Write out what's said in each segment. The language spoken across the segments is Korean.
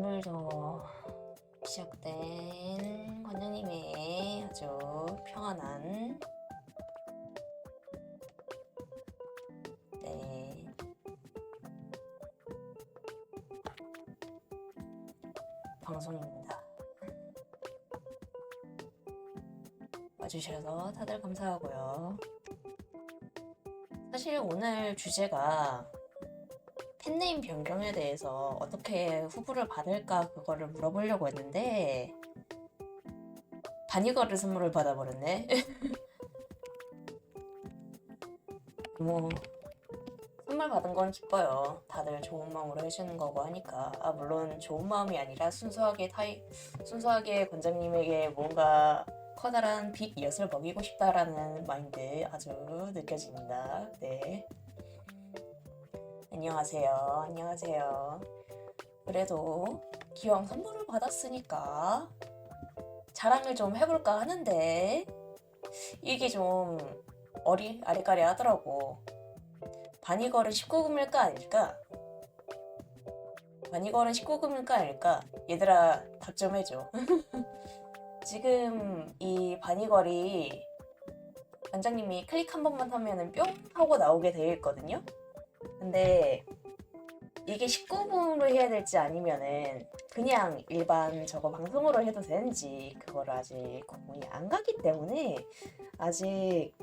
오늘도 시작된 관장님의 아주 평안한 방송입니다. 와주셔서 다들 감사하고요. 사실 오늘 주제가 팬네임 변경에 대해서 어떻게 후보를 받을까 그거를 물어보려고 했는데 바니걸을 선물을 받아버렸네. 뭐 선물 받은 건 기뻐요. 다들 좋은 마음으로 해주는 거고 하니까. 물론 좋은 마음이 아니라 순수하게 권장님에게 뭔가 커다란 빅 엿을 먹이고 싶다라는 마인드 아주 느껴집니다. 네. 안녕하세요. 그래도 기왕 선물을 받았으니까 자랑을 좀 해볼까 하는데 이게 좀 아리까리 하더라고. 바니걸은 19금일까 아닐까? 얘들아 답 좀 해줘. 지금 이 바니걸이 관장님이 클릭 한 번만 하면은 뿅 하고 나오게 되어 있거든요. 근데 이게 19금으로 해야 될지 아니면은 그냥 일반 방송으로 해도 되는지 그거를 아직 구분이 안 가기 때문에 아직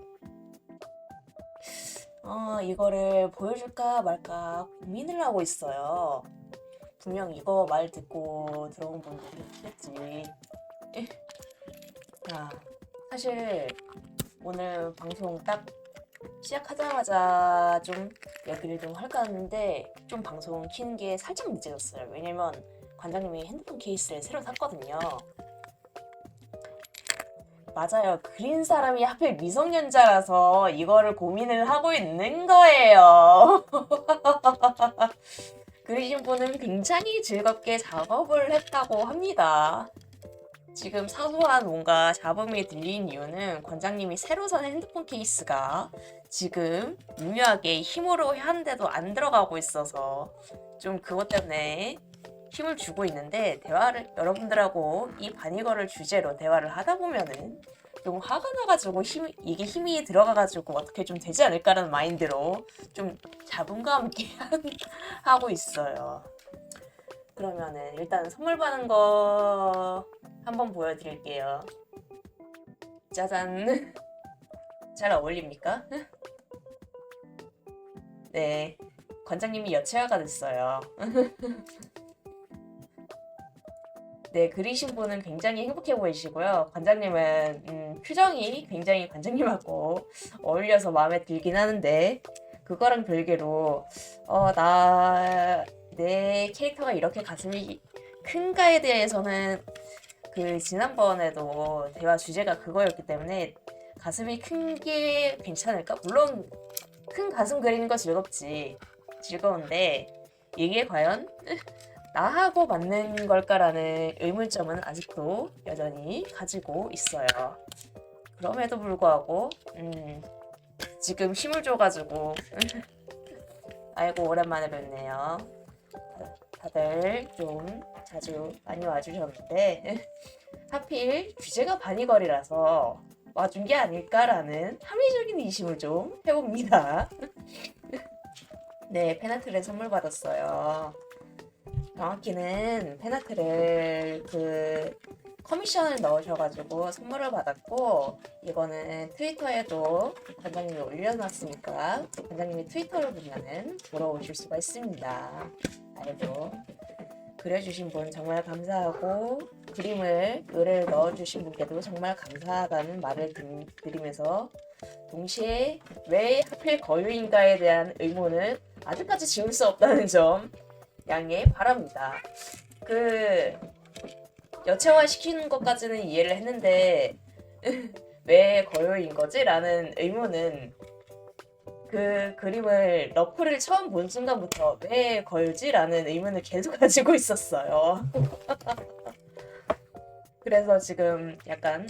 이거를 보여줄까 말까 고민을 하고 있어요. 분명 이거 말 듣고 들어온 분들이 있겠지. 사실 오늘 방송 딱 시작하자마자 좀 얘기를 좀 할까 하는데 좀 방송 키는 게 살짝 늦어졌어요. 왜냐면 관장님이 핸드폰 케이스를 새로 샀거든요. 맞아요. 그린 사람이 하필 미성년자라서 이거를 고민을 하고 있는 거예요. 그리신 분은 굉장히 즐겁게 작업을 했다고 합니다. 지금 사소한 뭔가 잡음이 들린 이유는 관장님이 새로 산 핸드폰 케이스가 지금 미묘하게 힘으로 하는데도 안 들어가고 있어서 좀 그것 때문에 힘을 주고 있는데 여러분들하고 이 바니걸을 주제로 대화를 하다 보면은 좀 화가 나가지고 이게 힘이 들어가가지고 어떻게 좀 되지 않을까라는 마인드로 좀 자분감 있게 하고 있어요. 그러면은 일단 선물 받은 거 한번 보여드릴게요. 짜잔. 잘 어울립니까? 네, 관장님이 여체화가 됐어요. 네, 그리신 분은 굉장히 행복해 보이시고요. 관장님은 표정이 굉장히 관장님하고 어울려서 마음에 들긴 하는데 그거랑 별개로 내 캐릭터가 이렇게 가슴이 큰가에 대해서는 그 지난번에도 대화 주제가 그거였기 때문에 가슴이 큰 게 괜찮을까? 물론 큰 가슴 그리는 거 즐거운데 이게 과연 나하고 맞는 걸까라는 의문점은 아직도 여전히 가지고 있어요. 그럼에도 불구하고 지금 힘을 줘가지고 아이고 오랜만에 뵙네요. 다들 좀 자주 많이 와주셨는데 하필 주제가 바니걸이라서 와준 게 아닐까라는 합리적인 의심을 좀 해봅니다. 네, 팬아트를 선물 받았어요. 정확히는 팬아트를 커미션을 넣으셔가지고 선물을 받았고 이거는 트위터에도 관장님이 올려놨으니까 관장님이 트위터를 보면은 보러 오실 수가 있습니다. 아이고 그려주신 분 정말 감사하고 의뢰를 넣어주신 분께도 정말 감사하다는 말을 드리면서 동시에 왜 하필 거유인가에 대한 의문을 아직까지 지울 수 없다는 점 양해 바랍니다. 여체화 시키는 것까지는 이해를 했는데 왜 거유인 거지? 라는 의문은 그 그림을 러프를 처음 본 순간부터 왜 걸지? 라는 의문을 계속 가지고 있었어요. 그래서 지금 약간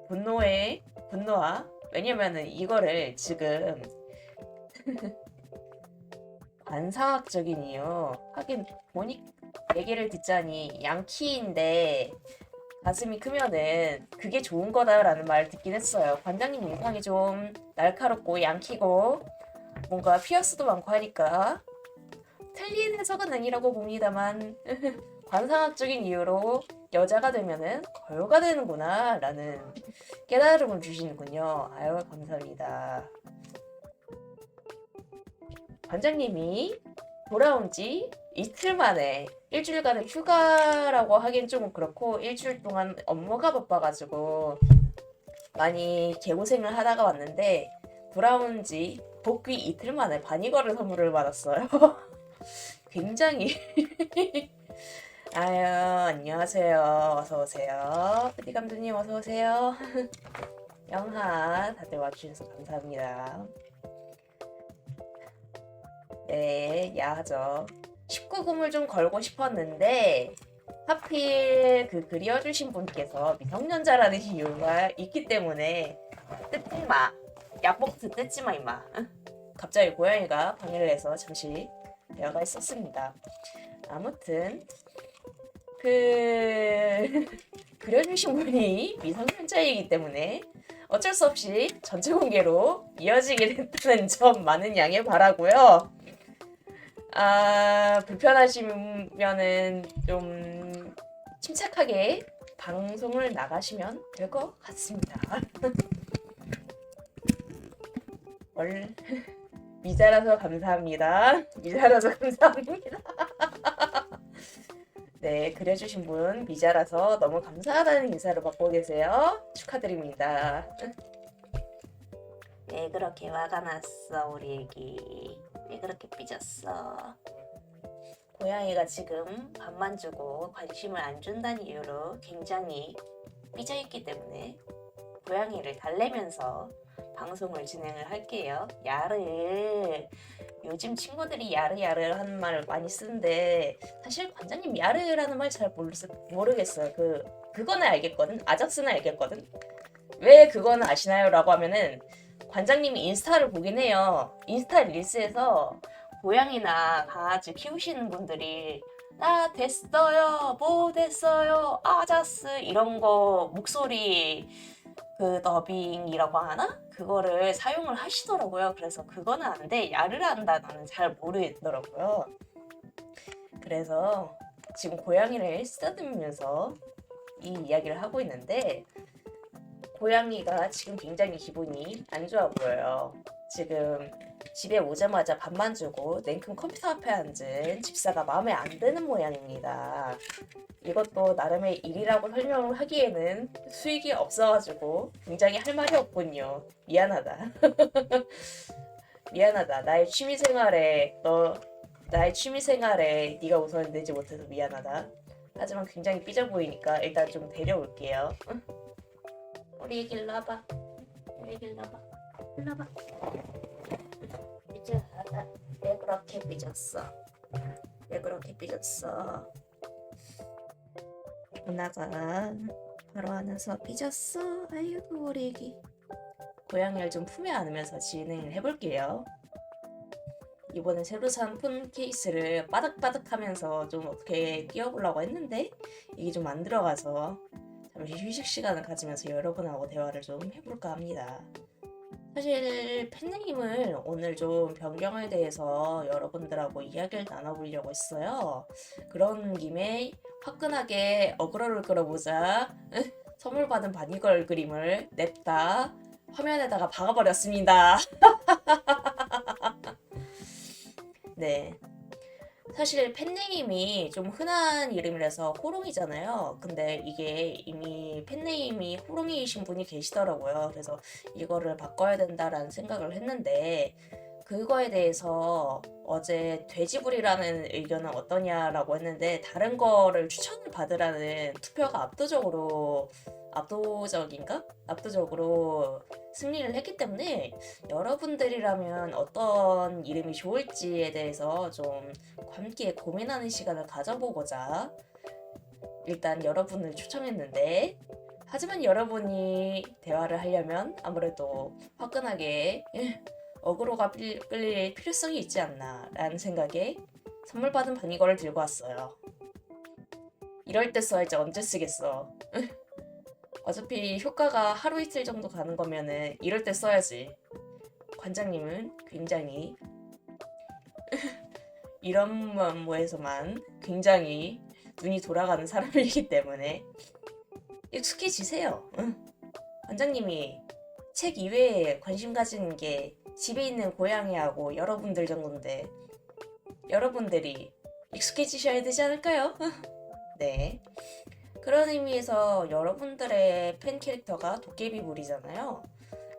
분노와 왜냐면은 이거를 지금 관상학적인 이유 하긴 얘기를 듣자니 양키인데 가슴이 크면은 그게 좋은 거다라는 말을 듣긴 했어요. 관장님 인상이 좀 날카롭고 양키고 뭔가 피어스도 많고 하니까 틀린 해석은 아니라고 봅니다만 관상학적인 이유로 여자가 되면은 걸가 되는구나 라는 깨달음을 주시는군요. 아유 감사합니다. 관장님이 돌아온 지 이틀 만에 일주일간의 휴가라고 하긴 좀 그렇고 일주일 동안 업무가 바빠가지고 많이 개고생을 하다가 왔는데 돌아온 지 복귀 이틀 만에 바니걸을 선물을 받았어요. 굉장히 아유 안녕하세요. 어서오세요. 뿌디 감독님 어서오세요. 영하 다들 와주셔서 감사합니다. 네 야하죠. 19금을 좀 걸고 싶었는데 하필 그 그려주신 분께서 미성년자라는 이유가 있기 때문에 뜯지마 약복트 뜯지마 임마. 갑자기 고양이가 방해를 해서 잠시 대화가 있었습니다. 아무튼 그 그려주신 분이 미성년자이기 때문에 어쩔 수 없이 전체 공개로 이어지게 됐다는 점 많은 양해 바라고요. 불편하시면은 좀 침착하게 방송을 나가시면 될 것 같습니다. 미자라서 감사합니다. 미자라서 감사합니다. 네, 그려주신 분 미자라서 너무 감사하다는 인사를 받고 계세요. 축하드립니다. 왜 그렇게 화가 났어 우리 애기? 왜 그렇게 삐졌어? 고양이가 지금 밥만 주고 관심을 안 준다는 이유로 굉장히 삐져있기 때문에 고양이를 달래면서 방송을 진행을 할게요. 야르. 요즘 친구들이 야르야르 하는 말을 많이 쓰는데 사실 관장님 야르라는 말 잘 모르겠어요. 그거는 알겠거든. 아작스는 알겠거든. 왜 그거는 아시나요? 라고 하면은 관장님이 인스타를 보긴 해요. 인스타 릴스에서 고양이나 강아지 키우시는 분들이 나 됐어요, 뭐 됐어요, 아자스 이런 거 목소리 그 더빙이라고 하나? 그거를 사용을 하시더라고요. 그래서 그거는 안 돼. 야를 한다. 나는 잘 모르겠더라고요. 그래서 지금 고양이를 쓰다듬으면서 이 이야기를 하고 있는데 고양이가 지금 굉장히 기분이 안 좋아 보여요. 지금 집에 오자마자 밥만 주고 냉큼 컴퓨터 앞에 앉은 집사가 마음에 안 드는 모양입니다. 이것도 나름의 일이라고 설명을 하기에는 수익이 없어가지고 굉장히 할 말이 없군요. 미안하다. 미안하다. 나의 취미생활에 네가 우선 되지 못해서 미안하다. 하지만 굉장히 삐져 보이니까 일단 좀 데려올게요. 우리 애기 일로 와봐. 우리 애기 일로 와봐. 일로 와봐. 삐져하다. 왜 그렇게 삐졌어? 왜 그렇게 삐졌어? 누나가 바로 안아서 삐졌어. 아이고 우리 애기. 고양이를 좀 품에 안으면서 진행을 해볼게요. 이번에 새로 산 폰 케이스를 바득바득하면서 좀 어떻게 끼워보려고 했는데 이게 좀 안 들어가서 잠시 휴식 시간을 가지면서 여러분하고 대화를 좀 해볼까 합니다. 사실 팬네임을 오늘 좀 변경에 대해서 여러분들하고 이야기를 나눠보려고 했어요. 그런 김에 화끈하게 어그로를 끌어보자 선물 받은 바니걸 그림을 냅다 화면에다가 박아버렸습니다. 네. 사실 팬네임이 좀 흔한 이름이라서 호롱이잖아요. 근데 이게 이미 팬네임이 호롱이이신 분이 계시더라고요. 그래서 이거를 바꿔야 된다라는 생각을 했는데 그거에 대해서 어제 돼지불이라는 의견은 어떠냐라고 했는데 다른 거를 추천을 받으라는 투표가 압도적으로 승리를 했기 때문에 여러분들이라면 어떤 이름이 좋을지에 대해서 좀 함께 고민하는 시간을 가져보고자 일단 여러분을 초청했는데 하지만 여러분이 대화를 하려면 아무래도 화끈하게 어그로가 끌릴 필요성이 있지 않나 라는 생각에 선물 받은 바니걸을 들고 왔어요. 이럴 때 써야지 언제 쓰겠어. 어차피 효과가 하루 이틀 정도 가는 거면은 이럴 때 써야지. 관장님은 굉장히 이런 면모에서만 굉장히 눈이 돌아가는 사람이기 때문에 익숙해지세요. 관장님이 책 이외에 관심 가지는 게 집에 있는 고양이하고 여러분들 정도인데 여러분들이 익숙해지셔야 되지 않을까요? 네. 그런 의미에서 여러분들의 팬 캐릭터가 도깨비불이잖아요.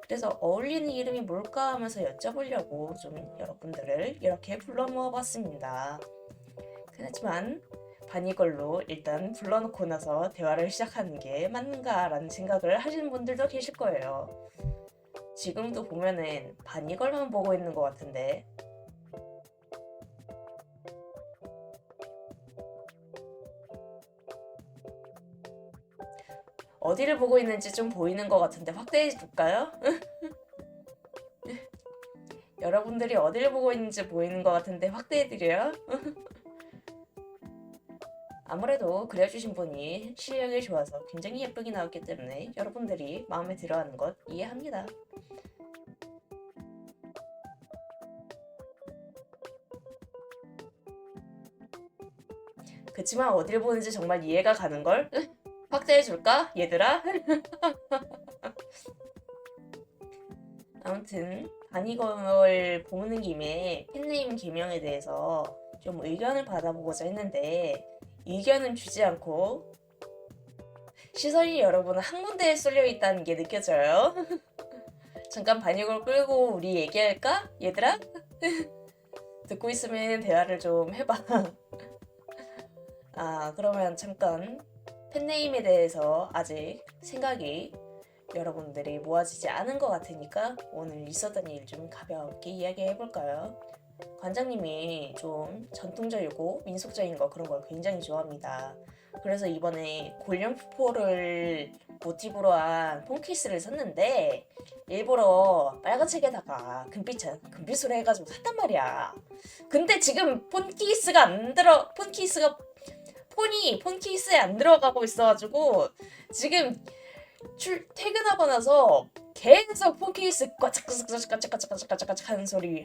그래서 어울리는 이름이 뭘까 하면서 여쭤보려고 좀 여러분들을 이렇게 불러 모아봤습니다. 그렇지만 바니걸로 일단 불러놓고 나서 대화를 시작하는 게 맞는가라는 생각을 하시는 분들도 계실 거예요. 지금도 보면은 바니걸만 보고 있는 것 같은데 어디를 보고 있는지 좀 보이는 것 같은데 확대해 줄까요? 여러분들이 어디를 보고 있는지 보이는 것 같은데 확대해 드려요? 아무래도 그려주신 분이 실력이 좋아서 굉장히 예쁘게 나왔기 때문에 여러분들이 마음에 들어하는 것 이해합니다. 그치만 어딜 보는지 정말 이해가 가는걸? 확대해줄까? 얘들아? 아무튼 바니걸 보는 김에 팬네임 개명에 대해서 좀 의견을 받아보고자 했는데 의견은 주지 않고 시선이 여러분은 한 군데에 쏠려 있다는 게 느껴져요. 잠깐 바니걸 끌고 우리 얘기할까? 얘들아? 듣고 있으면 대화를 좀 해봐. 그러면 잠깐 팬네임에 대해서 아직 생각이 여러분들이 모아지지 않은 것 같으니까 오늘 있었던 일 좀 가볍게 이야기해볼까요? 관장님이 좀 전통적이고 민속적인 거 그런 걸 굉장히 좋아합니다. 그래서 이번에 골룡포를 모티브로 한 폰케이스를 샀는데 일부러 빨간 책에다가 금빛으로 해가지고 샀단 말이야. 근데 지금 폰이 폰케이스에 안 들어가고 있어가지고 지금 퇴근하고 나서 계속 폰케이스 까짝까짝까짝까짝까짝까짝 하는 소리.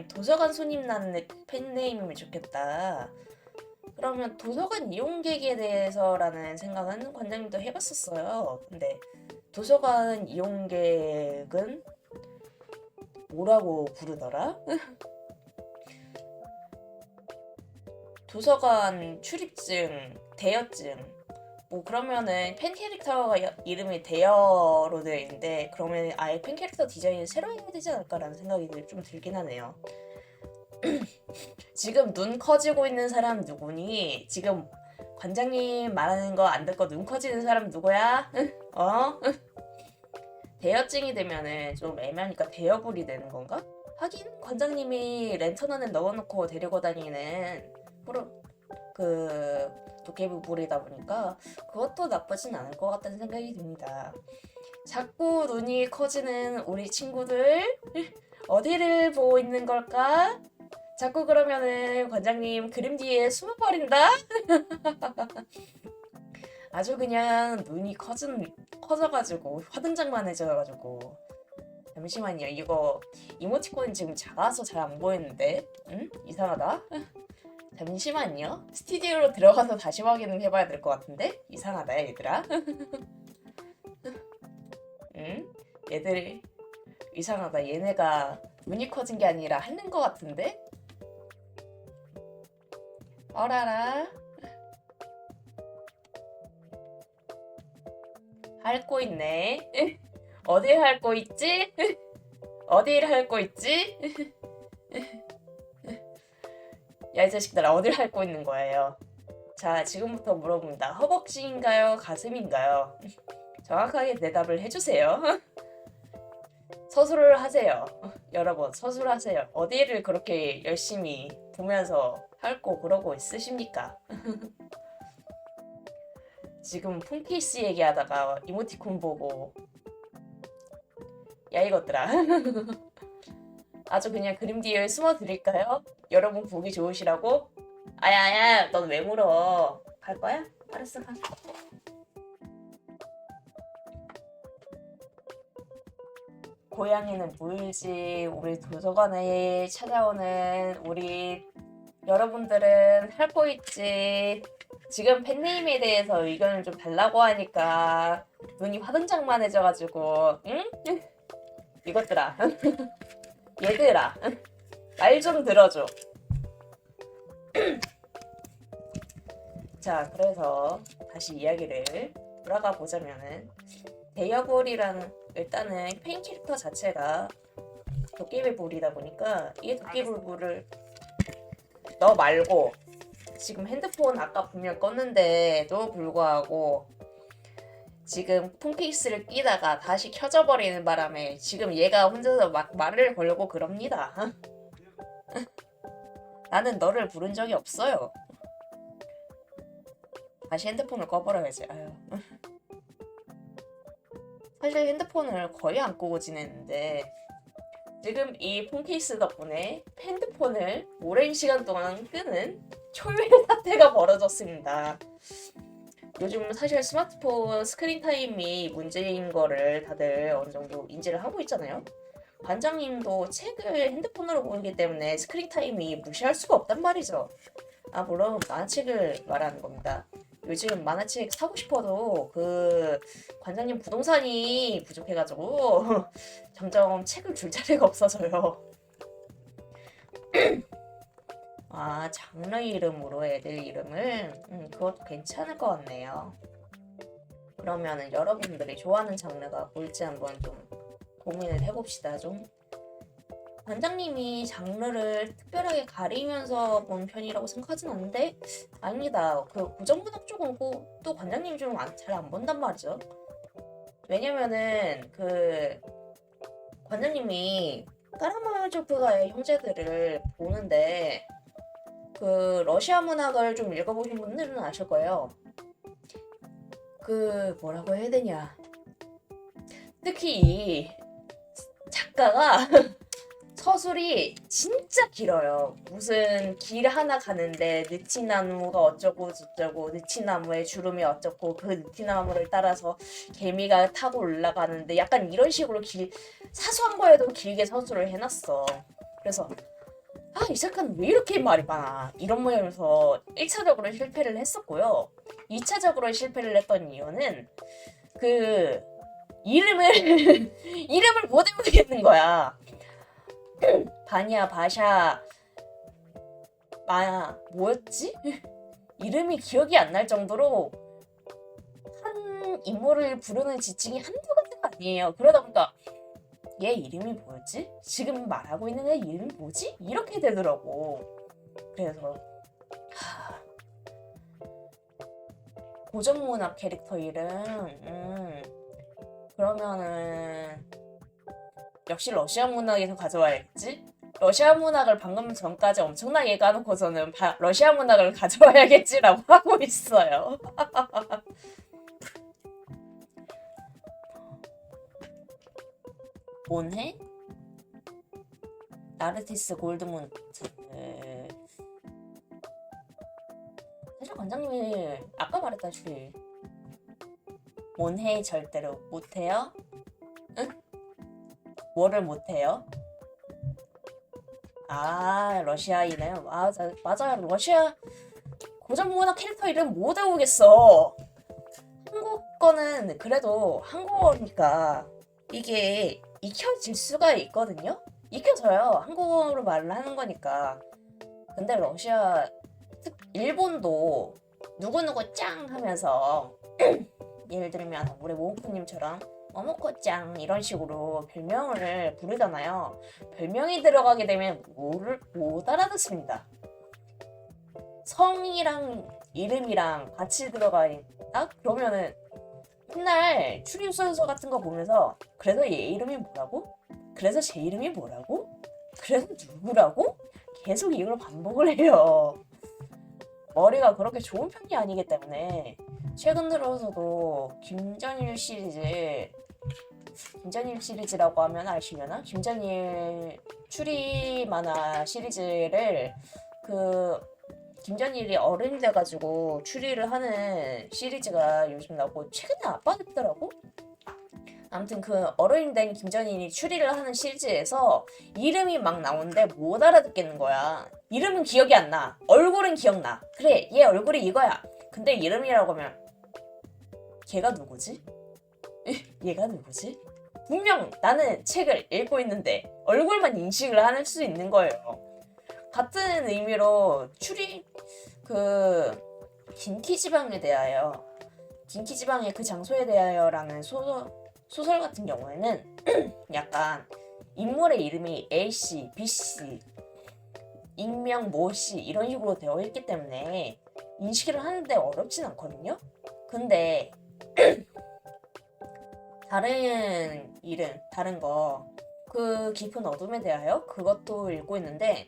도서관 손님 나는 팬네임이면 좋겠다. 그러면 도서관 이용객에 대해서라는 생각은 관장님도 해봤었어요. 근데 도서관 이용객은 뭐라고 부르더라? 도서관 출입증, 대여증. 뭐 그러면은 팬 캐릭터가 이름이 대여로 되어 있는데 그러면 아예 팬 캐릭터 디자인을 새로 해야 되지 않을까라는 생각이 좀 들긴 하네요. 지금 눈 커지고 있는 사람 누구니? 지금 관장님 말하는 거 안 듣고 눈 커지는 사람 누구야? 어? 대여증이 되면은 좀 애매하니까 대여불이 되는 건가? 하긴 관장님이 랜턴 안에 넣어놓고 데리고 다니는 도깨비불이다 보니까 그것도 나쁘진 않을 것 같다는 생각이 듭니다. 자꾸 눈이 커지는 우리 친구들 어디를 보고 있는 걸까? 자꾸 그러면은 관장님 그림 뒤에 숨어버린다? 아주 그냥 눈이 커져가지고 화등장만해져가지고 잠시만요. 이거 이모티콘이 지금 작아서 잘 안 보이는데 이상하다. 잠시만요. 스튜디오로 들어가서 다시 확인을 해봐야 될 것 같은데 이상하다 얘들아. 얘들이 이상하다. 얘네가 눈이 커진 게 아니라 하는 것 같은데? 어라라. 핥고 있네. 어딜 핥고 있지? 어딜 핥고 있지? 야, 이 자식들아, 어딜 핥고 있는 거예요? 자, 지금부터 물어봅니다. 허벅지인가요? 가슴인가요? 정확하게 대답을 해주세요. 서술을 하세요. 여러분, 서술하세요. 어디를 그렇게 열심히 보면서 핥고 그러고 있으십니까? 지금 폰케이스 얘기하다가 이모티콘 보고 야 이것들아. 아주 그냥 그림 뒤에 숨어 드릴까요? 여러분 보기 좋으시라고? 아야 넌 왜 물어? 갈 거야? 알았어, 가. 고양이는 물지. 우리 도서관에 찾아오는 우리 여러분들은 할 거 있지. 지금 팬네임에 대해서 의견을 좀 달라고 하니까 눈이 화등장만해져가지고, 응? 이것들아, 얘들아, 말 좀 들어줘. 자, 그래서 다시 이야기를 돌아가 보자면은 대여볼이라는 일단은 페인 캐릭터 자체가 도깨비 볼이다 보니까 이 도깨비 볼을 너 말고 지금 핸드폰 아까 분명 껐는데도 불구하고 지금 폰케이스를 끼다가 다시 켜져 버리는 바람에 지금 얘가 혼자서 막 말을 걸고 그럽니다. 나는 너를 부른 적이 없어요. 다시 핸드폰을 꺼버려야지. 아유. 사실 핸드폰을 거의 안 끄고 지냈는데 지금 이 폰케이스 덕분에 핸드폰을 오랜 시간 동안 끄는 초유의 사태가 벌어졌습니다. 요즘 사실 스마트폰 스크린 타임이 문제인 거를 다들 어느 정도 인지를 하고 있잖아요. 관장님도 책을 핸드폰으로 보기 때문에 스크린 타임이 무시할 수가 없단 말이죠. 아, 물론 만화책을 말하는 겁니다. 요즘 만화책 사고 싶어도 그 관장님 부동산이 부족해가지고 점점 책을 줄 자리가 없어서요. 아, 장르 이름으로 애들 이름을? 그것도 괜찮을 것 같네요. 그러면은 여러분들이 좋아하는 장르가 뭘지 한번 좀 고민을 해봅시다. 좀 관장님이 장르를 특별하게 가리면서 본 편이라고 생각하진 않는데 아닙니다. 그 고전문학 쪽은 또 관장님이 좀 잘 안 본단 말이죠. 왜냐면은 그 관장님이 까라마조프가의 형제들을 보는데 그 러시아 문학을 좀 읽어보신 분들은 아실 거예요. 그 뭐라고 해야 되냐. 특히 이 작가가 서술이 진짜 길어요. 무슨 길 하나 가는데 느티나무가 어쩌고 저쩌고 느티나무의 주름이 어쩌고 그 느티나무를 따라서 개미가 타고 올라가는데 약간 이런 식으로 사소한 거에도 길게 서술을 해놨어. 그래서 아, 이 작가는 왜 이렇게 말이 많아 이런 모양에서 1차적으로 실패를 했었고요. 2차적으로 실패를 했던 이유는 그 이름을 이름을 못 외우겠는 거야. 바냐 바샤 뭐였지? 이름이 기억이 안 날 정도로 한 인물을 부르는 지칭이 한두 가지가 아니에요. 그러다 보니까 얘 이름이 뭐였지? 지금 말하고 있는 애 이름이 뭐지? 이렇게 되더라고. 그래서 고전문학 캐릭터 이름 그러면은 역시 러시아 문학에서 가져와야겠지? 러시아 문학을 방금 전까지 엄청나게 까놓고서는 러시아 문학을 가져와야겠지라고 하고 있어요. 뭔해? 나르티스 골드문트. 사실 관장님이 아까 말했다시피 뭔해 절대로 못해요? 응? 뭐를 못해요? 아, 러시아인은 맞아요. 러시아 고전문학 캐릭터 이름 못 외우겠어. 한국 거는 그래도 한국어니까 이게 익혀질 수가 있거든요. 익혀져요. 한국어로 말을 하는 거니까. 근데 일본도 누구누구 짱 하면서 예를 들면 우리 모모코님처럼 어머코짱 이런 식으로 별명을 부르잖아요. 별명이 들어가게 되면 못 알아듣습니다. 성이랑 이름이랑 같이 들어가니까 그러면은 맨날 추리소설 같은 거 보면서 그래서 얘 이름이 뭐라고? 그래서 제 이름이 뭐라고? 그래서 누구라고? 계속 이걸 반복을 해요. 머리가 그렇게 좋은 편이 아니기 때문에 최근 들어서도 김전일 시리즈라고 하면 아시려나? 김전일 추리 만화 시리즈를 그 김전일이 어른이 돼가지고 추리를 하는 시리즈가 요즘 나오고 최근에 아빠됐더라고? 아무튼 그 어른이 된 김전일이 추리를 하는 시리즈에서 이름이 막 나오는데 못 알아듣겠는 거야. 이름은 기억이 안 나. 얼굴은 기억나. 그래, 얘 얼굴이 이거야. 근데 이름이라고 하면 걔가 누구지? 얘가 누구지? 분명 나는 책을 읽고 있는데 얼굴만 인식을 할 수 있는 거예요. 같은 의미로 긴키지방에 대하여 긴키지방의 그 장소에 대하여라는 소설 같은 경우에는 약간 인물의 이름이 A씨, B씨, 익명 모씨 이런 식으로 되어 있기 때문에 인식을 하는데 어렵진 않거든요. 근데 다른 이름, 다른 거, 그 깊은 어둠에 대하여 그것도 읽고 있는데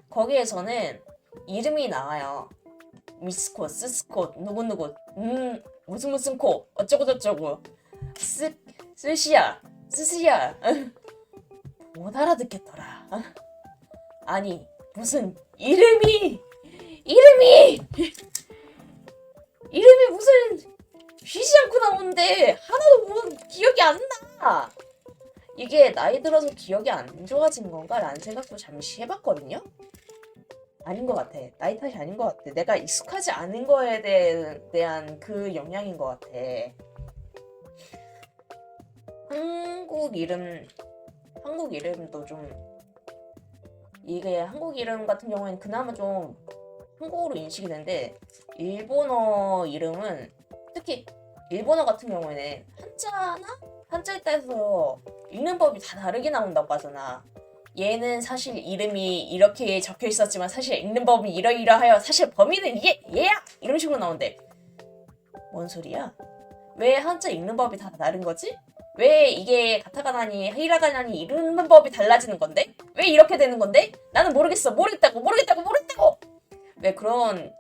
거기에서는 이름이 나와요. 미스코, 스스코, 누구누구, 무슨 코, 어쩌고저쩌고, 스시야, 못 알아듣겠더라. 아니, 무슨 이름이 무슨 쉬지 않고 나오는데 하나도 뭐 기억이 안 나. 이게 나이 들어서 기억이 안 좋아진 건가? 라는 생각도 잠시 해봤거든요. 아닌 것 같아. 나이 탓이 아닌 것 같아. 내가 익숙하지 않은 거에 대한 그 영향인 것 같아. 한국 이름도 좀 이게 한국 이름 같은 경우에는 그나마 좀 한국어로 인식이 되는데 일본어 이름은 특히 일본어 같은 경우에는 한자에 따라서 읽는 법이 다 다르게 나온다고 하잖아. 얘는 사실 이름이 이렇게 적혀 있었지만 사실 읽는 법이 이러이러하여 사실 범인은 이게 얘야! 이런 식으로 나오는데 뭔 소리야? 왜 한자 읽는 법이 다 다른 거지? 왜 이게 가타카나니 히라가나니 읽는 법이 달라지는 건데? 왜 이렇게 되는 건데? 나는 모르겠다고 왜 그런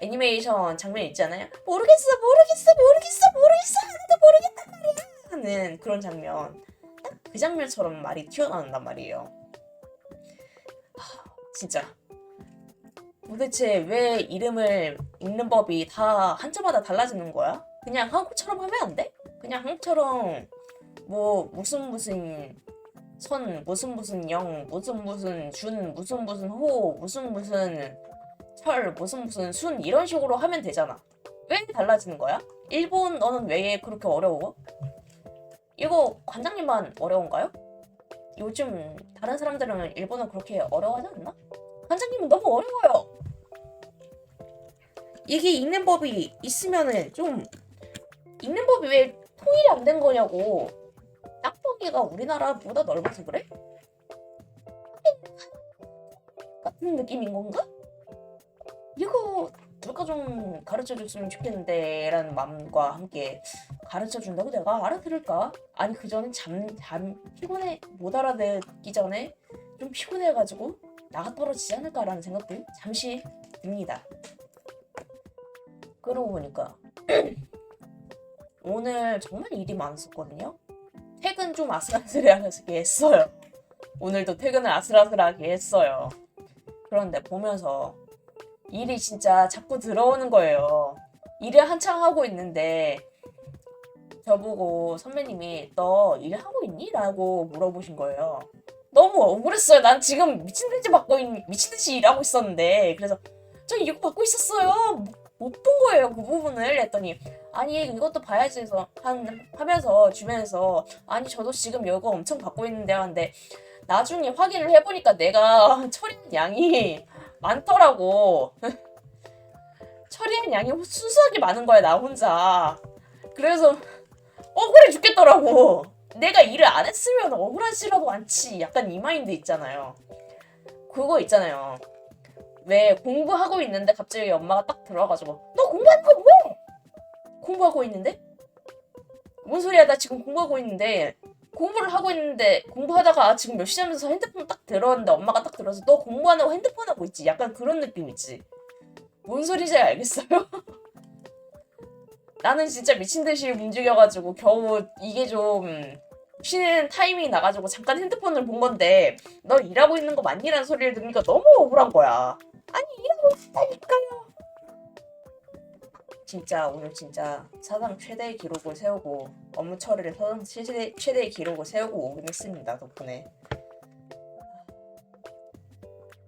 애니메이션 장면 있잖아요. 모르겠어 하나도 모르겠단 말이야 하는 그런 장면. 딱 그 장면처럼 말이 튀어나온단 말이에요. 진짜 도대체 왜 이름을 읽는 법이 다 한자마다 달라지는 거야? 그냥 한국처럼 하면 안 돼? 그냥 한국처럼 뭐 무슨 선, 무슨 영, 무슨 준, 무슨 호, 무슨 철, 무슨 순 이런 식으로 하면 되잖아. 왜 달라지는 거야? 일본어는 왜 그렇게 어려워? 이거 관장님만 어려운가요? 요즘 다른 사람들은 일본어 그렇게 어려워하지 않나? 관장님은 너무 어려워요. 이게 읽는 법이 있으면은 좀 읽는 법이 왜 통일이 안 된 거냐고. 딱보기가 우리나라보다 넓어서 그래? 같은 느낌인 건가? 이거 누가 좀 가르쳐줬으면 좋겠는데 라는 마음과 함께 가르쳐준다고 내가 알아들을까? 아니 그전엔 피곤해 못 알아듣기 전에 좀 피곤해가지고 나가 떨어지지 않을까라는 생각도 잠시 듭니다. 그러고 보니까 오늘 정말 일이 많았었거든요. 퇴근 좀 아슬아슬하게 했어요. 오늘도 퇴근을 아슬아슬하게 했어요. 그런데 보면서 일이 진짜 자꾸 들어오는 거예요. 일을 한창 하고 있는데 저보고 선배님이 너 일하고 있니? 라고 물어보신 거예요. 너무 억울했어요. 난 지금 미친 듯이 일하고 있었는데 그래서 저 이거 받고 있었어요. 못 본 거예요. 그 부분을 했더니 아니 이것도 봐야지 해서 하면서 주변에서 아니 저도 지금 이거 엄청 받고 있는데 하는데 나중에 확인을 해보니까 내가 처리한 양이 많더라고. 처리한 양이 순수하게 많은 거야 나 혼자. 그래서 억울해 죽겠더라고. 내가 일을 안 했으면 억울하지라도 않지. 약간 이 마인드 있잖아요. 그거 있잖아요. 왜 공부하고 있는데 갑자기 엄마가 딱 들어와가지고 너 공부하는 거 뭐해? 공부하고 있는데? 뭔 소리야 나 지금 공부하고 있는데 공부를 하고 있는데 공부하다가 지금 몇 시냐면서 핸드폰 딱 들어왔는데 엄마가 딱 들어서 너 공부하느라고 핸드폰 하고 있지. 약간 그런 느낌 있지. 뭔 소리인지 알겠어요? 나는 진짜 미친듯이 움직여가지고 겨우 이게 좀 쉬는 타이밍이 나가지고 잠깐 핸드폰을 본 건데 너 일하고 있는 거 맞니라는 소리를 들으니까 너무 억울한 거야. 아니 이러고 있다니까요. 진짜 오늘 진짜 사상 최대의 기록을 세우고 업무 처리를 사상 최대의 기록을 세우고 오긴 했습니다. 덕분에.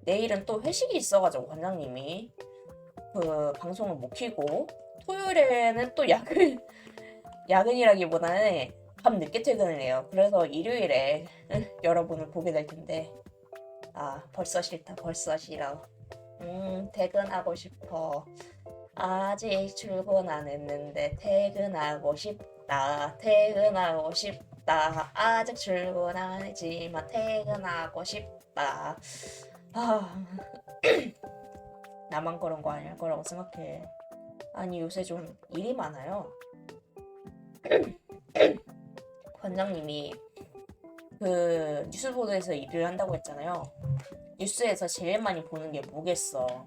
내일은 또 회식이 있어가지고 관장님이 그 방송을 못 키고 토요일에는 또 야근이라기보다는 밤 늦게 퇴근을 해요. 그래서 일요일에 여러분을 보게 될 텐데 벌써 싫다 벌써 싫어. 퇴근하고 싶어. 아직 출근 안 했는데 퇴근하고 싶다. 퇴근하고 싶다. 아직 출근 안 했지만 퇴근하고 싶다. 나만 그런 거 아닐 거라고 생각해. 아니 요새 좀 일이 많아요. 관장님이 그 뉴스보도에서 일을 한다고 했잖아요. 뉴스에서 제일 많이 보는 게 뭐겠어?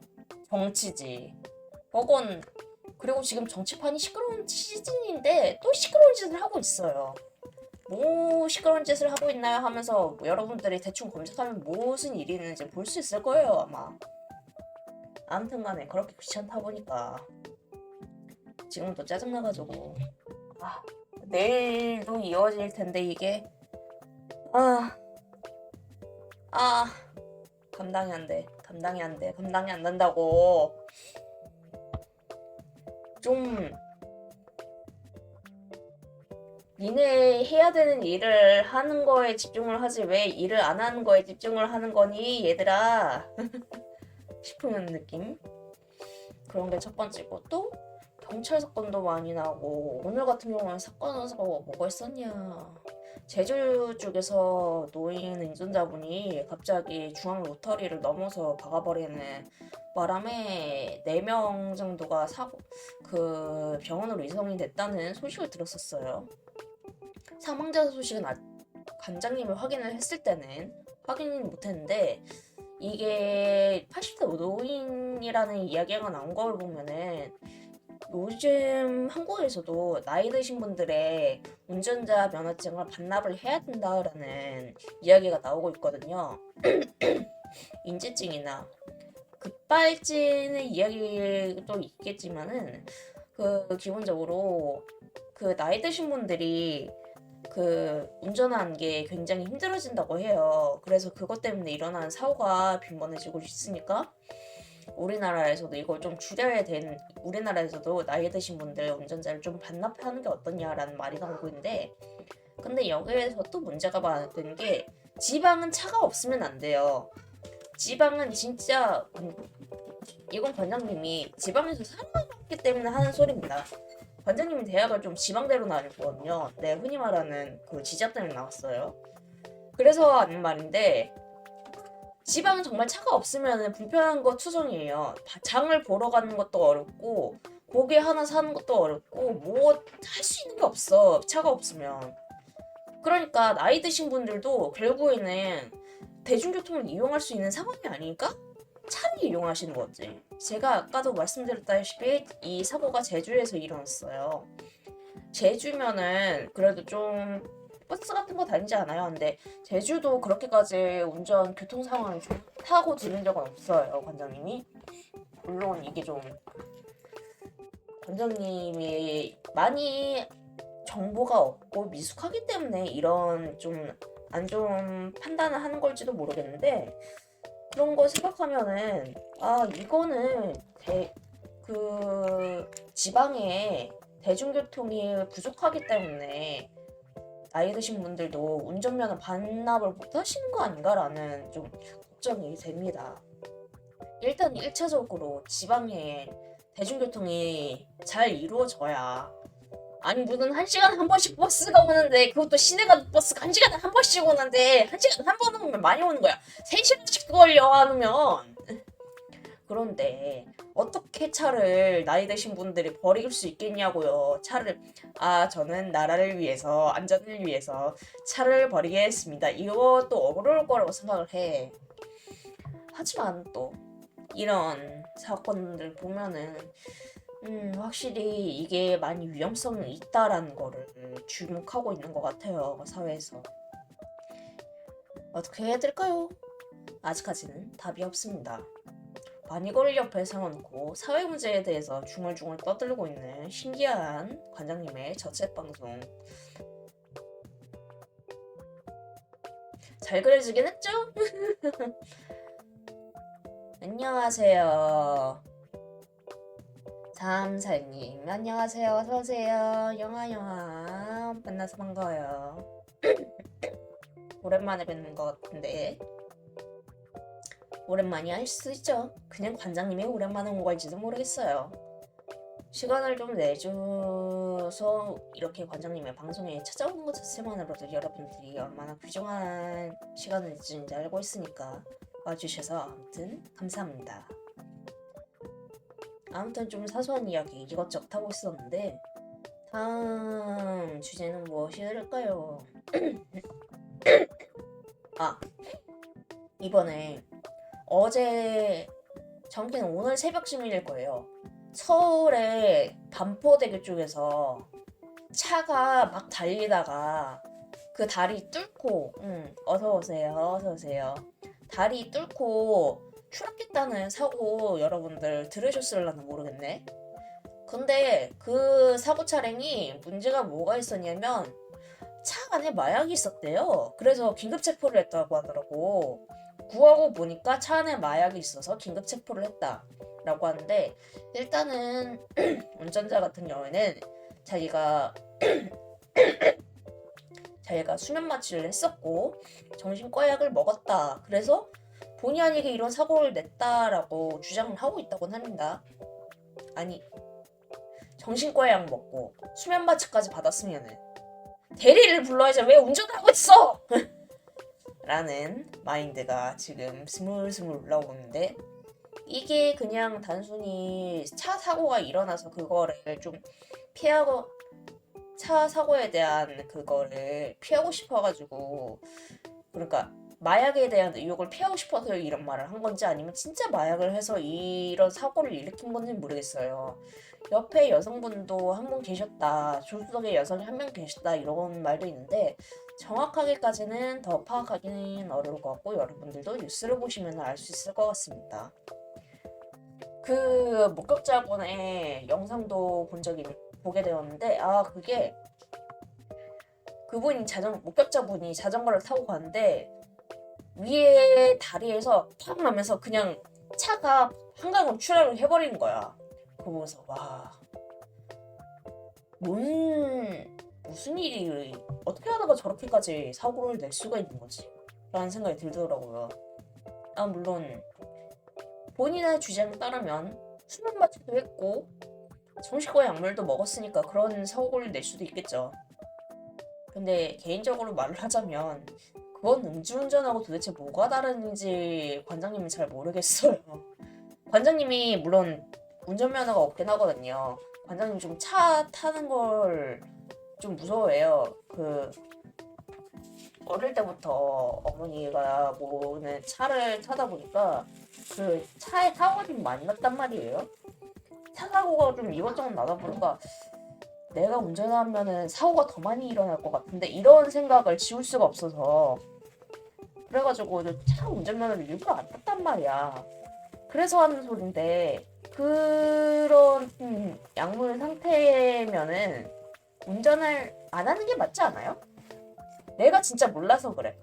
정치지. 그건 그리고 지금 정치판이 시끄러운 시즌인데 또 시끄러운 짓을 하고 있어요. 뭐 시끄러운 짓을 하고 있나요? 하면서 여러분들이 대충 검색하면 무슨 일이 있는지 볼 수 있을 거예요 아마. 아무튼 간에 그렇게 귀찮다 보니까 지금도 짜증나가지고 내일도 이어질 텐데 이게 감당이 안 된다고. 좀 니네 해야 되는 일을 하는 거에 집중을 하지 왜 일을 안 하는 거에 집중을 하는 거니 얘들아 싶은 느낌. 그런 게 첫 번째고, 또 경찰 사건도 많이 나고 오늘 같은 경우는 사건에서 뭐가 있었냐, 제주 쪽에서 노인 운전자분이 갑자기 중앙 로터리를 넘어서 박아버리는 바람에 4명 정도가 그 병원으로 이송이 됐다는 소식을 들었었어요. 사망자 소식은 관장님이 확인을 했을 때는 확인을 못했는데, 이게 80대 노인이라는 이야기가 나온 걸 보면은 요즘 한국에서도 나이 드신 분들의 운전자 면허증을 반납을 해야 된다라는 이야기가 나오고 있거든요. 인지증이나 급발진의 이야기도 있겠지만은 기본적으로 나이 드신 분들이 운전하는 게 굉장히 힘들어진다고 해요. 그래서 그것 때문에 일어나는 사고가 빈번해지고 있으니까 우리나라에서도 이걸 좀 줄여야 되는, 우리나라에서도 나이 드신 분들 운전자를 좀 반납하는 게 어떠냐라는 말이 나오고 있는데, 근데 여기에서 또 문제가 많은 게 지방은 차가 없으면 안 돼요. 지방은 진짜 이건 관장님이 지방에서 살아왔기 때문에 하는 소리입니다. 관장님이 대학을 좀 지방대로 나왔거든요. 네, 흔히 말하는 지잡 때문에 나왔어요. 그래서 하는 말인데, 지방은 정말 차가 없으면 불편한 거 투성이에요. 장을 보러 가는 것도 어렵고 고기 하나 사는 것도 어렵고 뭐 할 수 있는 게 없어, 차가 없으면. 그러니까 나이 드신 분들도 결국에는 대중교통을 이용할 수 있는 상황이 아닐까? 차를 이용하시는 거지. 제가 아까도 말씀드렸다시피 이 사고가 제주에서 일어났어요. 제주면은 그래도 좀 버스 같은 거 다니지 않아요. 근데 제주도 그렇게까지 운전 교통 상황을 타고 들은 적은 없어요, 관장님이. 물론 이게 좀 관장님이 많이 정보가 없고 미숙하기 때문에 이런 좀 안 좋은 판단을 하는 걸지도 모르겠는데, 그런 거 생각하면은 이거는 지방에 대중교통이 부족하기 때문에 나이 드신 분들도 운전면허 반납을 못 하시는 거 아닌가라는 좀 걱정이 됩니다. 일단 1차적으로 지방에 대중교통이 잘 이루어져야, 아니 무슨 1시간에 한 번씩 버스가 오는데, 그것도 시내 가는 버스가 1시간에 한 번씩 오는데 1시간에 한 번 오면 많이 오는 거야. 3시간씩 걸려 하면. 그런데 어떻게 차를 나이 드신 분들이 버릴 수 있겠냐고요. 차를 저는 나라를 위해서, 안전을 위해서 차를 버리겠습니다. 이것도 어려울 거라고 생각을 해. 하지만 또 이런 사건들 보면은 확실히 이게 많이 위험성이 있다라는 거를 주목하고 있는 것 같아요, 사회에서. 어떻게 해야 될까요? 아직까지는 답이 없습니다. 바니걸 옆에 세워놓고 사회 문제에 대해서 중얼중얼 떠들고 있는 신기한 관장님의 저챗 방송. 잘 그려지긴 했죠? 안녕하세요. 삼살님 안녕하세요. 어서오세요. 영아 만나서 반가워요. 오랜만에 뵙는 것 같은데 오랜만이 아닐 수도 있죠. 그냥 관장님이 오랜만에 온 걸지도 모르겠어요. 시간을 좀 내줘서 이렇게 관장님의 방송에 찾아오는 것 자체만으로도 여러분들이 얼마나 귀중한 시간을 내주는지 알고 있으니까 와주셔서 아무튼 감사합니다. 아무튼 좀 사소한 이야기 이것저것 하고 있었는데 다음 주제는 무엇이 될까요? 이번에 어제 정확히는 오늘 새벽쯤일 거예요. 서울의 반포대교 쪽에서 차가 막 달리다가 그 다리 뚫고 어서오세요. 다리 뚫고 추락했다는 사고 여러분들 들으셨을려나 모르겠네. 근데 그 사고 차량이 문제가 뭐가 있었냐면 차 안에 마약이 있었대요. 그래서 긴급 체포를 했다고 하더라고. 구하고 보니까 차 안에 마약이 있어서 긴급 체포를 했다라고 하는데 일단은 운전자 같은 경우에는 자기가 수면 마취를 했었고 정신과 약을 먹었다. 그래서 본의 아니게 이런 사고를 냈다라고 주장을 하고 있다고 합니다. 아니 정신과 약 먹고 수면 마취까지 받았으면은 대리를 불러야지 왜 운전을 하고 있어? 라는 마인드가 지금 스물스물 올라오고 있는데 이게 그냥 단순히 차 사고가 일어나서 그거를 좀 피하고 차 사고에 대한 그거를 피하고 싶어가지고 그러니까 마약에 대한 의혹을 피하고 싶어서 이런 말을 한 건지 아니면 진짜 마약을 해서 이런 사고를 일으킨 건지 모르겠어요. 옆에 여성분도 한 분 계셨다. 조수석에 여성이 한 명 계셨다. 이런 말도 있는데 정확하게까지는 더 파악하기는 어려울 것 같고 여러분들도 뉴스를 보시면 알 수 있을 것 같습니다. 그 목격자분의 영상도 보게 되었는데 그게 목격자분이 자전거를 타고 가는데 위에 다리에서 팍 나면서 그냥 차가 한강으로 추락을 해버리는 거야. 그거 보면서 무슨 일이 어떻게 하다가 저렇게까지 사고를 낼 수가 있는 거지? 라는 생각이 들더라고요. 물론 본인의 주장에 따르면 수면 마취도 했고 정신과 약물도 먹었으니까 그런 사고를 낼 수도 있겠죠. 근데 개인적으로 말을 하자면 그건 음주운전하고 도대체 뭐가 다른지 관장님은 잘 모르겠어요. 관장님이 물론 운전면허가 없긴 하거든요. 관장님 좀 차 타는 걸 좀 무서워해요. 어릴 때부터 어머니가 모는 차를 타다 보니까 그 차에 사고가 좀 많이 났단 말이에요. 차 사고가 좀 이것저것 나다 보니까 내가 운전하면은 사고가 더 많이 일어날 것 같은데 이런 생각을 지울 수가 없어서 그래가지고 차 운전면허를 일부러 안 땄단 말이야. 그래서 하는 소린데 그런 약물 상태면은 운전을 안 하는 게 맞지 않아요? 내가 진짜 몰라서 그래.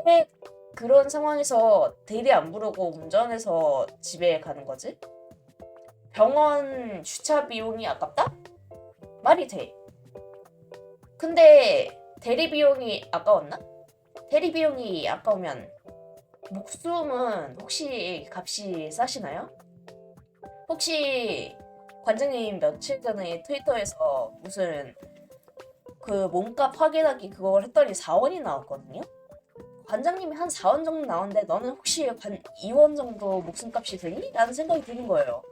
왜 그런 상황에서 대리 안 부르고 운전해서 집에 가는 거지? 병원 주차 비용이 아깝다? 말이 돼. 근데 대리 비용이 아까웠나? 대리 비용이 아까우면 목숨은 혹시 값이 싸시나요? 혹시 관장님 며칠 전에 트위터에서 무슨 그 몸값 확인하기 그걸 했더니 4원이 나왔거든요? 관장님이 한 4원 정도 나오는데 너는 혹시 2원 정도 목숨값이 되니? 라는 생각이 드는 거예요.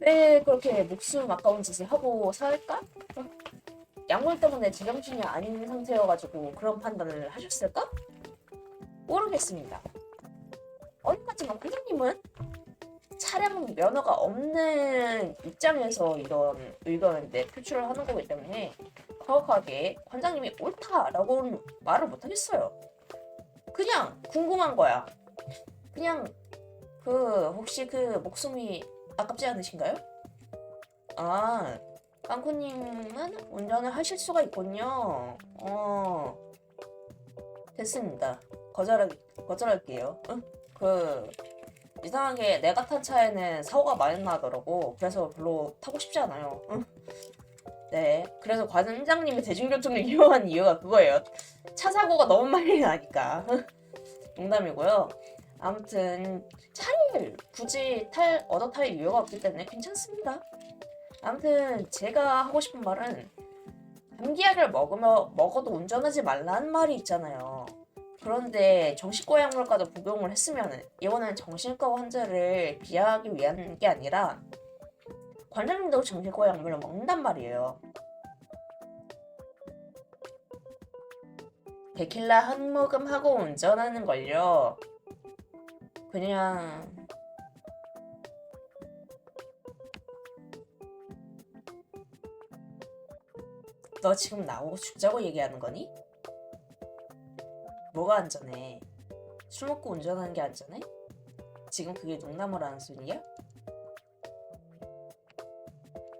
왜 그렇게 목숨 아까운 짓을 하고 살까? 약물 때문에 제정신이 아닌 상태여가지고 그런 판단을 하셨을까? 모르겠습니다. 어디까지만 관장님은 차량 면허가 없는 입장에서 이런 의견을 표출을 하는 거기 때문에 정확하게 관장님이 옳다라고는 말을 못하겠어요. 그냥 궁금한 거야. 그냥 혹시 목숨이 아깝지 않으신가요? 아, 빵꾸님은 운전을 하실 수가 있군요. 됐습니다. 거절할게요. 응? 이상하게 내가 탄 차에는 사고가 많이 나더라고. 그래서 별로 타고 싶지 않아요. 응? 네. 그래서 관장님이 대중교통을 이용한 이유가 그거예요. 차 사고가 너무 많이 나니까. 농담이고요. 아무튼 차를 굳이 얻어 탈 이유가 없기 때문에 괜찮습니다. 아무튼 제가 하고 싶은 말은 감기약을 먹어도 운전하지 말라는 말이 있잖아요. 그런데 정신과 약물과도 복용을 했으면 이거는 정신과 환자를 비하하기 위한 게 아니라 관장님도 정신과 약물을 먹는단 말이에요. 데킬라 한 모금 하고 운전하는 걸요. 그냥 너 지금 나보고 죽자고 얘기하는 거니? 뭐가 안전해? 술 먹고 운전하는 게 안전해? 지금 그게 농담으로 하는 소리야?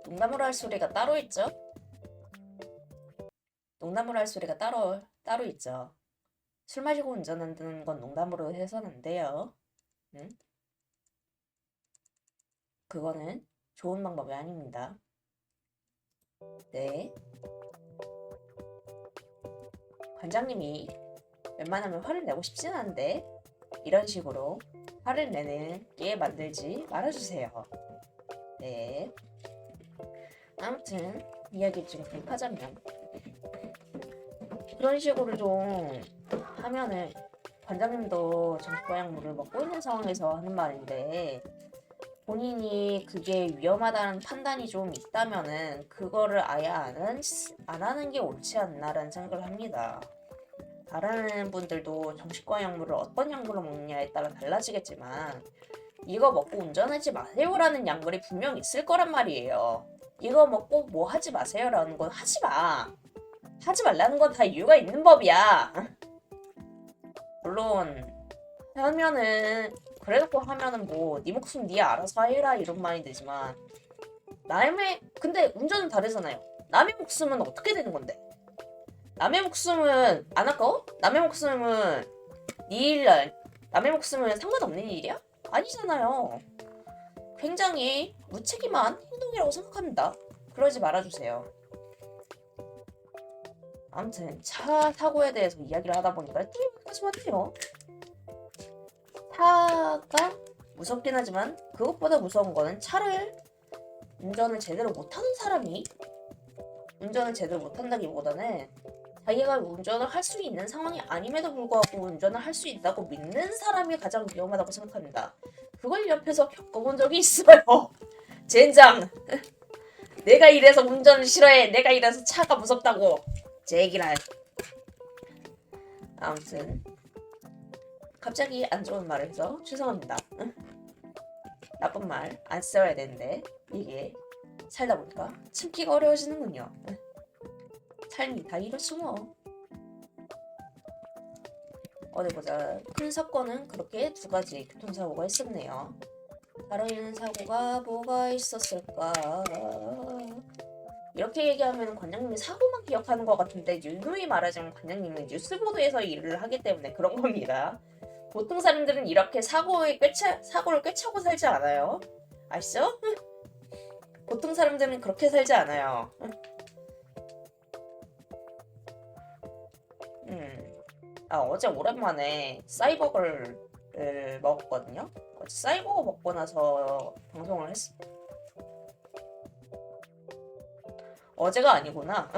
농담으로 할 소리가 따로 있죠? 농담으로 할 소리가 따로 있죠. 술 마시고 운전한다는 건 농담으로 해서는 안 돼요. 응? 그거는 좋은 방법이 아닙니다. 네. 관장님이 웬만하면 화를 내고 싶진 않은데 이런 식으로 화를 내게 만들지 말아주세요. 네. 아무튼 이야기를 좀 하자면 그런 식으로 좀 하면은 관장님도 정신과 약물을 먹고 있는 상황에서 하는 말인데 본인이 그게 위험하다는 판단이 좀 있다면은 그거를 아예 안 하는 게 옳지 않나라는 생각을 합니다. 다른 분들도 정신과 약물을 어떤 약물로 먹느냐에 따라 달라지겠지만 이거 먹고 운전하지 마세요라는 약물이 분명 있을 거란 말이에요. 이거 먹고 뭐 하지 마세요라는 건 하지 마. 하지 말라는 건 다 이유가 있는 법이야. 물론 하면은 그래놓고 하면은 뭐 네 목숨 네 알아서 해라 이런 말이 되지만 근데 운전은 다르잖아요. 남의 목숨은 어떻게 되는 건데? 남의 목숨은 안 아까워? 남의 목숨은 남의 목숨은 상관없는 일이야? 아니잖아요. 굉장히 무책임한 행동이라고 생각합니다. 그러지 말아주세요. 아무튼 차 사고에 대해서 이야기를 하다 보니까 또 여기까지만 해요. 차가 무섭긴 하지만 그것보다 무서운 거는 운전을 제대로 못하는 사람이 운전을 제대로 못한다기보다는 자기가 운전을 할 수 있는 상황이 아님에도 불구하고 운전을 할 수 있다고 믿는 사람이 가장 위험하다고 생각합니다. 그걸 옆에서 겪어본 적이 있어요. 젠장. 내가 이래서 운전을 싫어해. 내가 이래서 차가 무섭다고. 제 얘기를 아무튼 갑자기 안 좋은 말을 해서 죄송합니다. 나쁜 말 안 써야 되는데 이게 살다 보니까 참기가 어려워지는군요. 삶이 다 이렇지 뭐. 어디 보자. 큰 사건은 그렇게 2가지 교통사고가 있었네요. 다른 사고가 뭐가 있었을까? 이렇게 얘기하면 관장님이 사고만 기억하는 것 같은데 누누이 말하자면 관장님은 뉴스보도에서 일을 하기 때문에 그런 겁니다. 보통 사람들은 이렇게 사고를 꿰차고 살지 않아요. 아시죠? 보통 사람들은 그렇게 살지 않아요. 어제 오랜만에 사이버거를 먹었거든요. 어제 사이버거 먹고 나서 방송을 했어. 어제가 아니구나.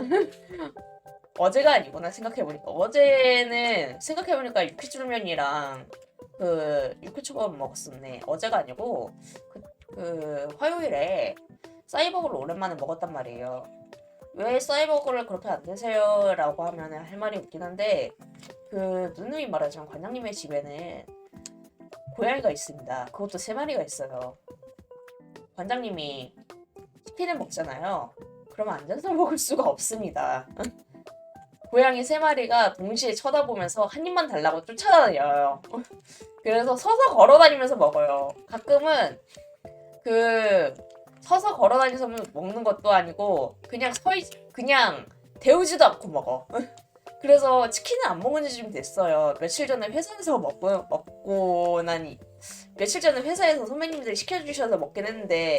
어제가 아니구나 생각해보니까. 어제는 생각해보니까 육회쫄면이랑 육회초밥 먹었었네. 어제가 아니고 화요일에 사이버거를 오랜만에 먹었단 말이에요. 왜 사이버거를 그렇게 안 드세요? 라고 하면 할 말이 없긴 한데 누누이 말하자면 관장님의 집에는 고양이가 있습니다. 그것도 3마리가 있어요. 관장님이 치킨을 먹잖아요. 그러면 앉아서 먹을 수가 없습니다. 고양이 3마리가 동시에 쳐다보면서 한 입만 달라고 쫓아다녀요. 그래서 서서 걸어 다니면서 먹어요. 가끔은 그 서서 걸어 다니면서 먹는 것도 아니고 그냥 데우지도 않고 먹어. 그래서 치킨을 안 먹은 지 좀 됐어요. 며칠 전에 회사에서 먹고 나니 며칠 전에 회사에서 선배님들이 시켜주셔서 먹긴 했는데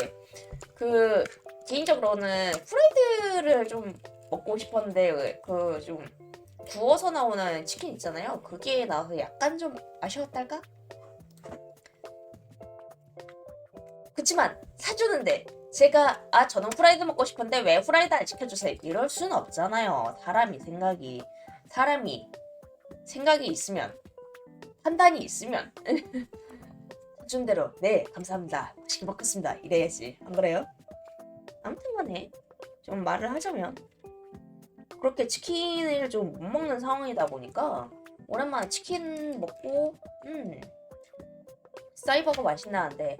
그 개인적으로는 프라이드를 좀 먹고 싶었는데 그 좀 구워서 나오는 치킨 있잖아요. 그게 나와서 약간 좀 아쉬웠달까? 그치만 사주는데 제가 저는 프라이드 먹고 싶은데 왜 프라이드 안 시켜주세요? 이럴 순 없잖아요. 사람이 생각이 있으면 판단이 있으면 사준 대로 네 감사합니다 맛있게 먹겠습니다 이래야지 안 그래요? 아무튼 간에 좀 말을 하자면 그렇게 치킨을 좀 못 먹는 상황이다 보니까 오랜만에 치킨 먹고 싸이버거 맛있나는데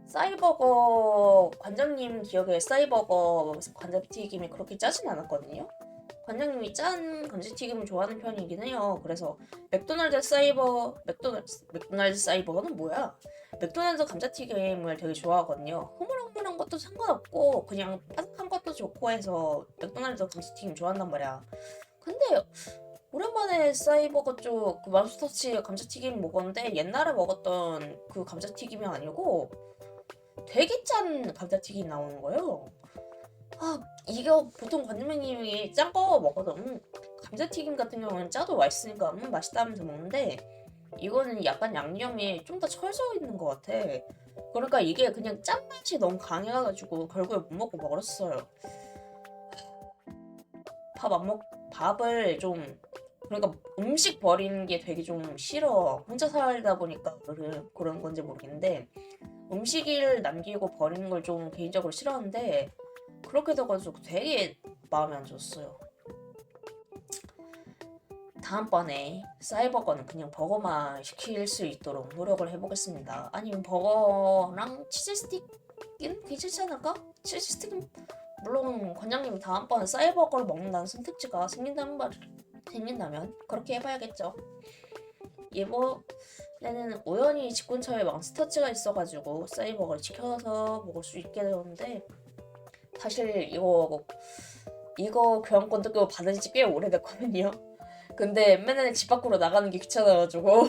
싸이버거 관장님 기억에 싸이버거 감자튀김이 그렇게 짜진 않았거든요. 관장님이 짠 감자튀김을 좋아하는 편이긴 해요. 그래서 맥도날드 사이버거는 뭐야? 맥도날드 감자튀김을 되게 좋아하거든요. 흐물흐물한 것도 상관없고 그냥 바삭한 것도 좋고 해서 맥도날드 감자튀김 좋아한단 말이야. 근데 오랜만에 사이버거 쪽 그 맘스터치 감자튀김 먹었는데 옛날에 먹었던 그 감자튀김이 아니고 되게 짠 감자튀김 나오는 거예요. 이거 보통 관장님이 짠 거 먹거든. 감자튀김 같은 경우는 짜도 맛있으니까 맛있다 하면서 먹는데 이거는 약간 양념이 좀 더 철져 있는 것 같아. 그러니까 이게 그냥 짠맛이 너무 강해가지고 결국에 못 먹고 버렸어요. 밥을 좀 그러니까 음식 버리는 게 되게 좀 싫어. 혼자 살다 보니까 그런 건지 모르겠는데 음식을 남기고 버리는 걸 좀 개인적으로 싫어하는데 그렇게 돼가지고 되게 마음에 안 좋았어요. 다음번에 싸이버거는 그냥 버거만 시킬 수 있도록 노력을 해보겠습니다. 아니면 버거랑 치즈 스틱은 괜찮지 않을까? 치즈 스틱은 물론 관장님이 다음번에 싸이버거를 먹는다는 선택지가 생긴다면 그렇게 해봐야겠죠. 이번에는 우연히 집 근처에 맘스터치가 있어가지고 싸이버거를 시켜서 먹을 수 있게 되었는데 사실 이거 교환권도 꽤 받은 지 꽤 오래됐거든요. 근데 맨날 집 밖으로 나가는 게 귀찮아가지고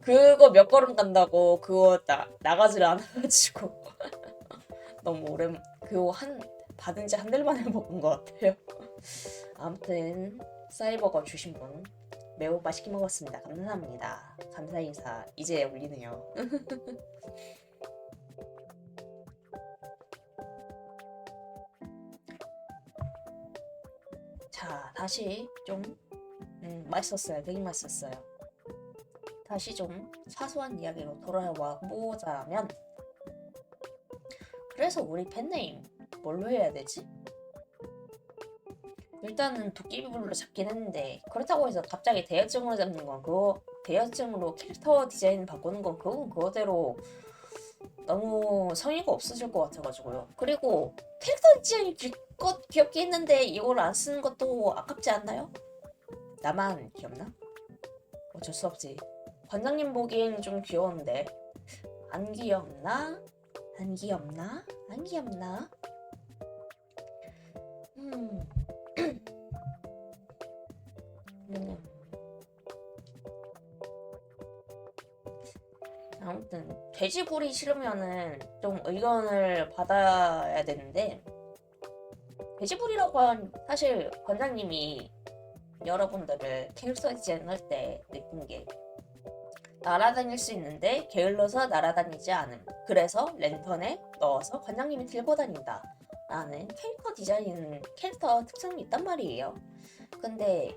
그거 몇 걸음 간다고 그거 나가지를 않아가지고 너무 그거 받은 지 한 달 만에 먹은 것 같아요. 아무튼 싸이버거 주신 분 매우 맛있게 먹었습니다. 감사합니다. 감사 인사 이제 올리네요. 자, 다시 좀 맛있었어요. 되게 맛있었어요. 다시 좀 사소한 이야기로 돌아와 보자면 그래서 우리 팬네임 뭘로 해야 되지? 일단은 도깨비불로 잡긴 했는데 그렇다고 해서 갑자기 대여증으로 잡는 건 그거 대여증으로 캐릭터 디자인 바꾸는 건 그거대로 너무 성의가 없어질 것 같아가지고요. 그리고 캐릭터 디자인이 귀엽게 했는데 이걸 안 쓰는 것도 아깝지 않나요? 나만 귀엽나? 어쩔 수 없지. 관장님 보기엔 좀 귀여운데 안 귀엽나? 안 귀엽나? 안 귀엽나? 아무튼 돼지불이 싫으면은 좀 의견을 받아야 되는데 돼지불이라고 한 사실 관장님이 여러분들을 캐릭터 디자인할 때 느낀 게 날아다닐 수 있는데 게을러서 날아다니지 않음. 그래서 랜턴에 넣어서 관장님이 들고 다닌다. 라는 캐릭터 특성이 있단 말이에요. 근데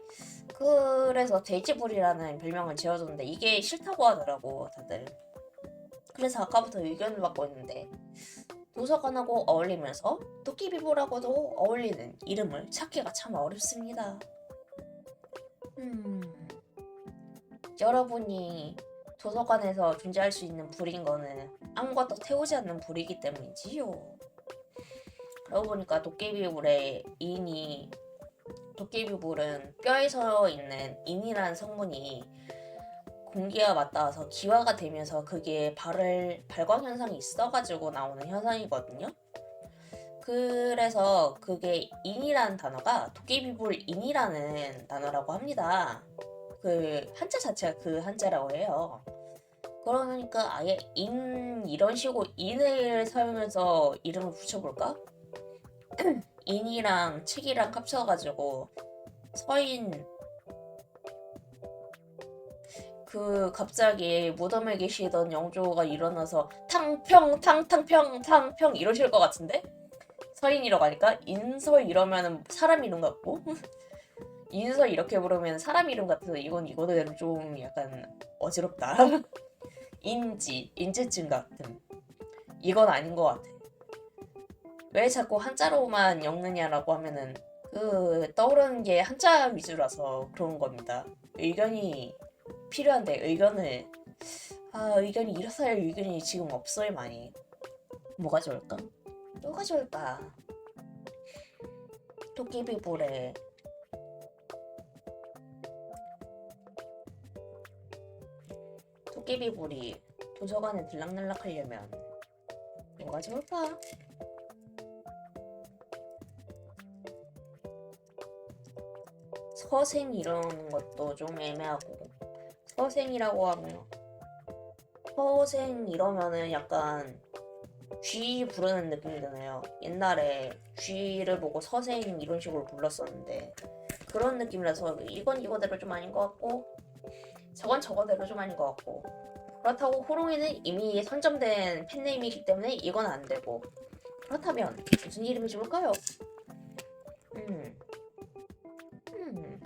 그래서 돼지불이라는 별명을 지어줬는데 이게 싫다고 하더라고 다들. 그래서 아까부터 의견을 받고 있는데 도서관하고 어울리면서 도끼비보라고도 어울리는 이름을 찾기가 참 어렵습니다. 여러분이 도서관에서 존재할 수 있는 불인 거는 아무것도 태우지 않는 불이기 때문이지요. 그러고 보니까 도깨비불의 도깨비불은 뼈에 서 있는 인이라는 성분이 공기와 맞닿아서 기화가 되면서 그게 발광 현상이 있어가지고 나오는 현상이거든요. 그래서 그게 인이라는 단어가 도깨비불 인이라는 단어라고 합니다. 그 한자 자체가 그 한자라고 해요. 그러니까 아예 인 이런 식으로 인을 사용해서 이름을 붙여볼까? 인이랑 책이랑 합쳐가지고 서인 그 갑자기 무덤에 계시던 영조가 일어나서 탕평 탕탕평 탕평 이러실 것 같은데? 서인이라고 하니까 인서 이러면은 사람 이름 같고 인서 이렇게 부르면 사람 이름 같아서 이건 이거대로 좀 약간 어지럽다. 인지증 같은 이건 아닌 것 같아. 왜 자꾸 한자로만 엮느냐라고 하면은 그 떠오르는 게 한자 위주라서 그런 겁니다. 의견이 필요한데 의견이 이렇다 할 의견이 지금 없어요. 많이. 뭐가 좋을까? 뭐가 좋을까? 도깨비불에 도깨비불이 도서관에 들락날락 하려면 뭐가 좋을까? 서생 이런 것도 좀 애매하고 서생이라고 하면 서생 이러면은 약간 쥐 부르는 느낌이 드네요. 옛날에 쥐를 보고 서생 이런 식으로 불렀었는데 그런 느낌이라서 이건 이거대로 좀 아닌 것 같고 저건 저거대로 좀 아닌 것 같고 그렇다고 호롱이는 이미 선점된 팬네임이기 때문에 이건 안 되고 그렇다면 무슨 이름이 좋을까요? 음, 음,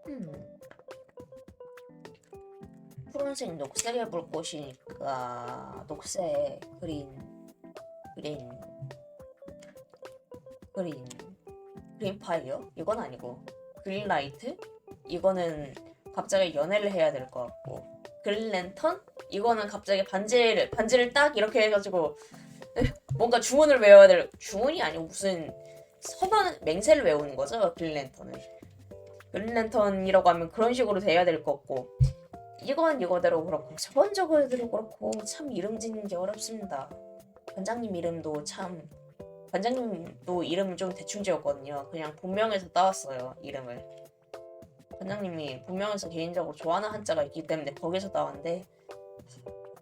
음. 푸른색 녹색의 불꽃이니까 녹색 그린 그린 그린파이어? 이건 아니고 그린라이트? 이거는 갑자기 연애를 해야 될 것 같고 그린랜턴? 이거는 갑자기 반지를 딱 이렇게 해가지고 뭔가 주문을 외워야 될 주문이 아니고 무슨 선언 맹세를 외우는 거죠. 그린랜턴이라고 하면 그런 식으로 돼야 될 것 같고 이건 이거대로 그렇고 저건 저거대로 그렇고 참 이름 짓는 게 어렵습니다. 관장님 이름도 이름을 좀 대충 지었거든요. 그냥 본명에서 따왔어요. 이름을. 관장님이 본명에서 개인적으로 좋아하는 한자가 있기 때문에 거기서 따왔는데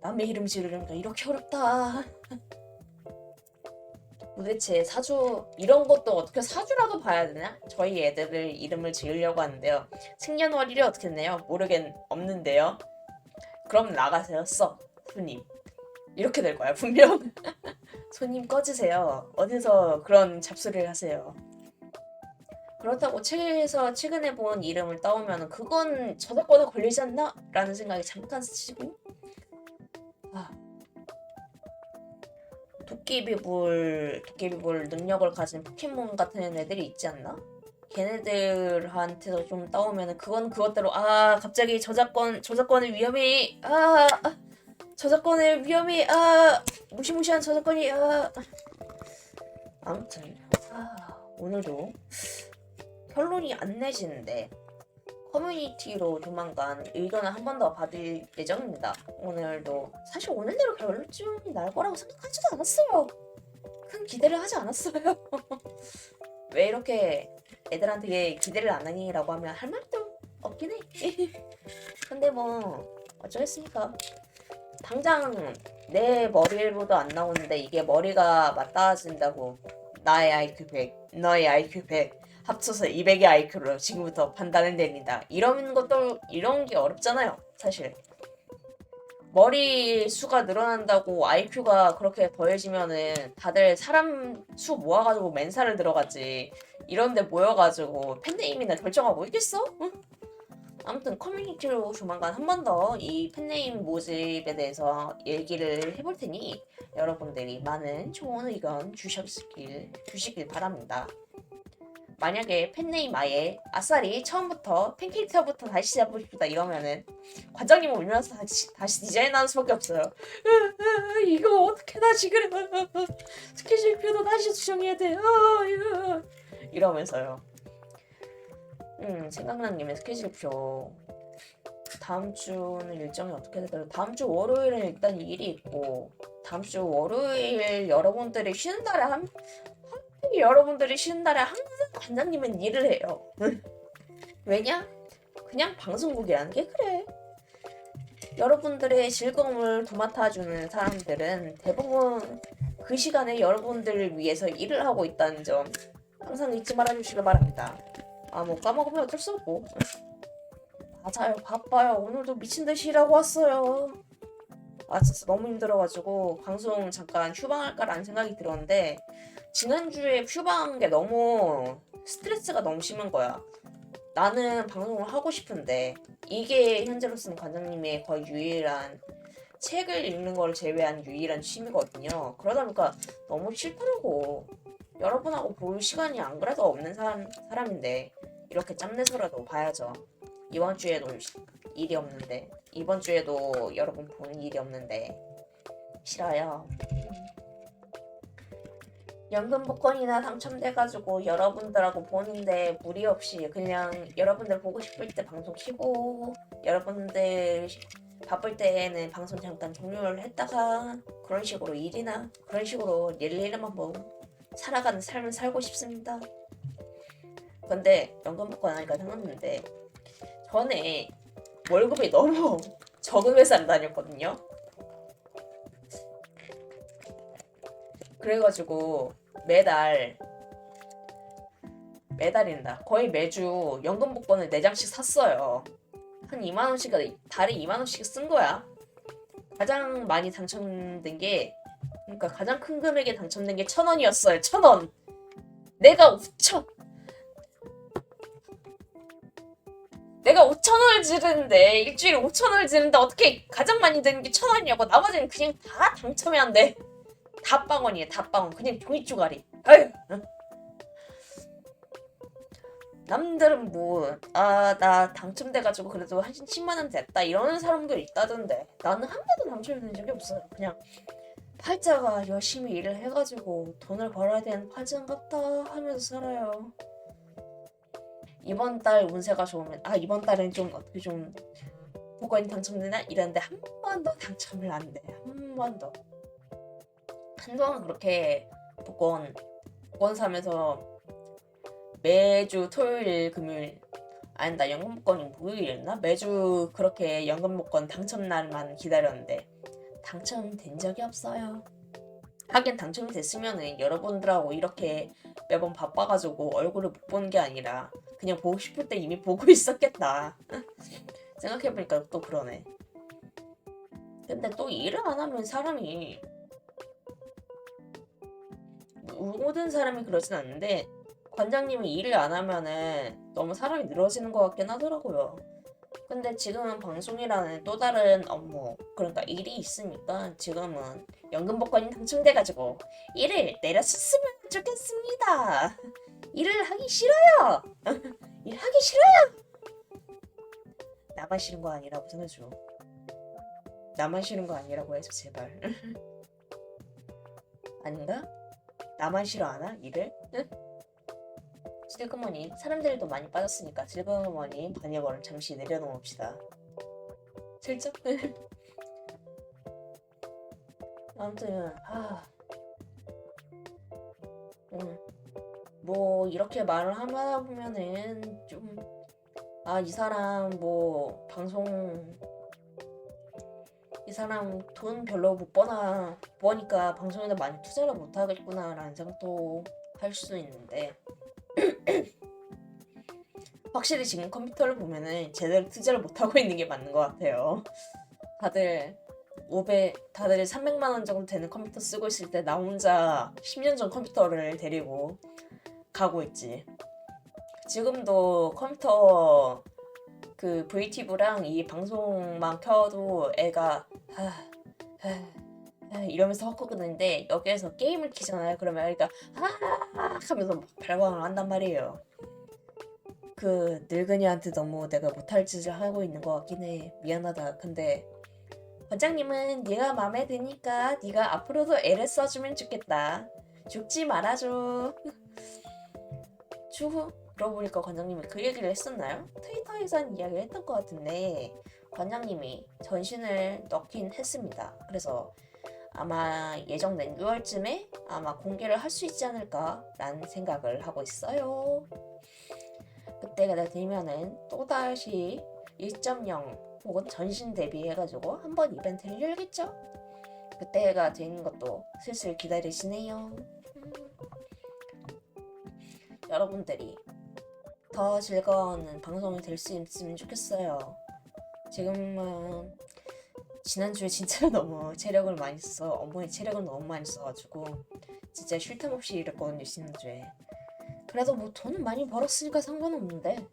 남의 이름 지으려니까 이렇게 어렵다. 도대체 사주 이런 것도 어떻게 사주라도 봐야 되나? 저희 애들을 이름을 지으려고 하는데요. 생년월일이 어떻게 되나요? 없는데요. 그럼 나가세요. 손님. 이렇게 될 거야 분명. 손님 꺼지세요. 어디서 그런 잡수를 하세요. 그렇다고 책에서 최근에 본 이름을 따오면 그건 저작권에 걸리지 않나? 라는 생각이 잠깐 스치고 도깨비불 능력을 가진 포켓몬 같은 애들이 있지 않나? 걔네들한테서 좀 따오면 그건 그것대로 갑자기 저작권의 위험이 저작권의 위험이 무시무시한 저작권이 아무튼 오늘도 결론이 안 내지는데 커뮤니티로 조만간 의견을 한 번 더 받을 예정입니다. 오늘도 사실 오늘대로 결론이 날 거라고 생각하지도 않았어요. 큰 기대를 하지 않았어요. 왜 이렇게 애들한테 기대를 안 하니라고 하면 할 말도 없긴 해. 근데 뭐 어쩌겠습니까. 당장 내 머리로도 안 나오는데 이게 머리가 맞닿아진다고 나의 IQ 100, 너의 IQ 100 합쳐서 200의 IQ로 지금부터 판단을 내린다. 이런 게 어렵잖아요. 사실. 머리 수가 늘어난다고 IQ가 그렇게 더해지면은 다들 사람 수 모아가지고 맨살을 들어가지. 이런데 모여가지고 팬네임이나 결정하고 있겠어? 응? 아무튼 커뮤니티로 조만간 한 번 더 이 팬네임 모집에 대해서 얘기를 해볼 테니 여러분들이 많은 좋은 의견 주시길 바랍니다. 만약에 팬네임 아예 아싸리 처음부터 팬캐릭터부터 다시 잡고 싶다 이러면은 관장님 울면서 다시 디자인하는 수밖에 없어요. 이거 어떻게 다시 그래? 스케줄표도 다시 수정해야 돼. 이러면서요. 생각난 김에 스케줄표 다음 주는 일정이 어떻게 될까요? 다음 주 월요일은 일단 일이 있고, 다음 주 월요일 여러분들이 쉬는 날에 여러분들이 쉬는 날에 항상 관장님은 일을 해요. 왜냐? 그냥 방송국이라는 게 그래. 여러분들의 즐거움을 도맡아주는 사람들은 대부분 그 시간에 여러분들을 위해서 일을 하고 있다는 점 항상 잊지 말아주시길 바랍니다. 뭐 까먹으면 어쩔 수 없고. 맞아요, 바빠요. 오늘도 미친듯이 일하고 왔어요. 진짜 너무 힘들어가지고 방송 잠깐 휴방할까라는 생각이 들었는데, 지난주에 휴방한 게 너무 스트레스가 너무 심한 거야. 나는 방송을 하고 싶은데 이게 현재로서는 관장님의 거의 유일한, 책을 읽는 걸 제외한 유일한 취미거든요. 그러다 보니까 너무 싫더라고. 여러분하고 볼 시간이 안 그래도 없는 사람인데 이렇게 짬내서라도 봐야죠. 이번 주에도 일이 없는데, 이번 주에도 여러분 보는 일이 없는데 싫어요. 연금 복권이나 당첨돼가지고 여러분들하고 보는데 무리 없이 그냥 여러분들 보고 싶을 때 방송 키고, 여러분들 바쁠 때에는 방송 잠깐 종료를 했다가 그런 식으로 일이나 그런 식으로 일일만 뭐 살아가는 삶을 살고 싶습니다. 근데 연금 복권 하니까 생각났는데, 전에 월급이 너무 적은 회사를 다녔거든요. 그래가지고 매달인다. 거의 매주 연금 복권을 4장씩 샀어요. 한 2만원씩, 달에 2만원씩 쓴 거야. 가장 많이 당첨된 게, 그러니까 가장 큰 금액에 당첨된 게 1,000원이었어요. 1,000원. 내가 5,000원을 지르는데, 일주일에 5,000원을 지르는데 어떻게 가장 많이 드는 게 1,000원이냐고. 나머지는 그냥 다 당첨이 안 돼. 다 빵원이에요. 다 빵원. 그냥 종이 쪼가리. 아유. 남들은 나 당첨돼가지고 그래도 한 10만원 됐다 이러는 사람도 있다던데, 나는 한 번도 당첨된 적이 없어요. 그냥 팔자가 열심히 일을 해가지고 돈을 벌어야 되는 팔자인갑다 하면서 살아요. 이번 달 운세가 좋으면 이번 달엔 좀 어떻게 좀 복권이 당첨되나 이랬는데 한 번도 당첨을 안 돼. 한 번도. 한동안 그렇게 복권 사면서 매주 토요일, 금요일, 아니다, 연금 복권이 목요일이었나? 매주 그렇게 연금 복권 당첨 날만 기다렸는데 당첨된 적이 없어요. 하긴 당첨이 됐으면은 여러분들하고 이렇게 매번 바빠가지고 얼굴을 못 보는 게 아니라 그냥 보고 싶을 때 이미 보고 있었겠다. 생각해보니까 또 그러네. 근데 또 일을 안 하면 사람이, 모든 사람이 그러진 않는데 관장님이 일을 안 하면은 너무 사람이 늘어지는 것 같긴 하더라고요. 근데 지금은 방송이라는 또 다른 업무, 그러니까 일이 있으니까 지금은 연금 복권이 당첨돼가지고 일을 내렸으면 좋겠습니다. 일을 하기 싫어요. 일하기 싫어요. 나만 싫은 거 아니라고 생각해줘. 나만 싫은 거 아니라고 해줘 제발. 아닌가? 나만 싫어하나? 일을? 응? 슬그머니 사람들도 많이 빠졌으니까 슬그머니 번역어를 잠시 내려놓읍시다. 슬쩍? 아무튼 뭐 이렇게 말을 하다 보면은 좀 이 사람 뭐 방송, 이 사람 돈 별로 못 버니까 방송에다 많이 투자를 못 하겠구나 라는 생각도 할 수 있는데, 확실히 지금 컴퓨터를 보면은 제대로 투자를 못 하고 있는 게 맞는 것 같아요. 다들 300만 원 정도 되는 컴퓨터 쓰고 있을 때 나 혼자 10년 전 컴퓨터를 데리고 가고 있지. 지금도 컴퓨터 그 VTV랑 이 방송만 켜도 애가 이러면서 헛구는데, 여기에서 게임을 키잖아요. 그러면 애가 하면서 막 발광을 한단 말이에요. 그 늙은이한테 너무 내가 못할 짓을 하고 있는 것 같긴 해. 미안하다. 근데 관장님은 네가 마음에 드니까 네가 앞으로도 애를 써주면 좋겠다. 죽지 말아줘. 그러고 보니까 관장님이 그 얘기를 했었나요? 트위터에서 한 이야기를 했던 것 같은데, 관장님이 전신을 넣긴 했습니다. 그래서 아마 예정된 6월쯤에 아마 공개를 할 수 있지 않을까라는 생각을 하고 있어요. 그때가 되면은 또다시 1.0 혹은 전신 대비해가지고 한번 이벤트를 열겠죠? 그때가 되는 것도 슬슬 기다리시네요. 여러분들이 더 즐거운 방송이 될 수 있으면 좋겠어요. 지금은 지난주에 진짜 너무 체력을 많이 써서 어머니 체력을 너무 많이 써가지고 진짜 쉴 틈 없이 일했거든요. 지난주에. 그래도 뭐 돈은 많이 벌었으니까 상관없는데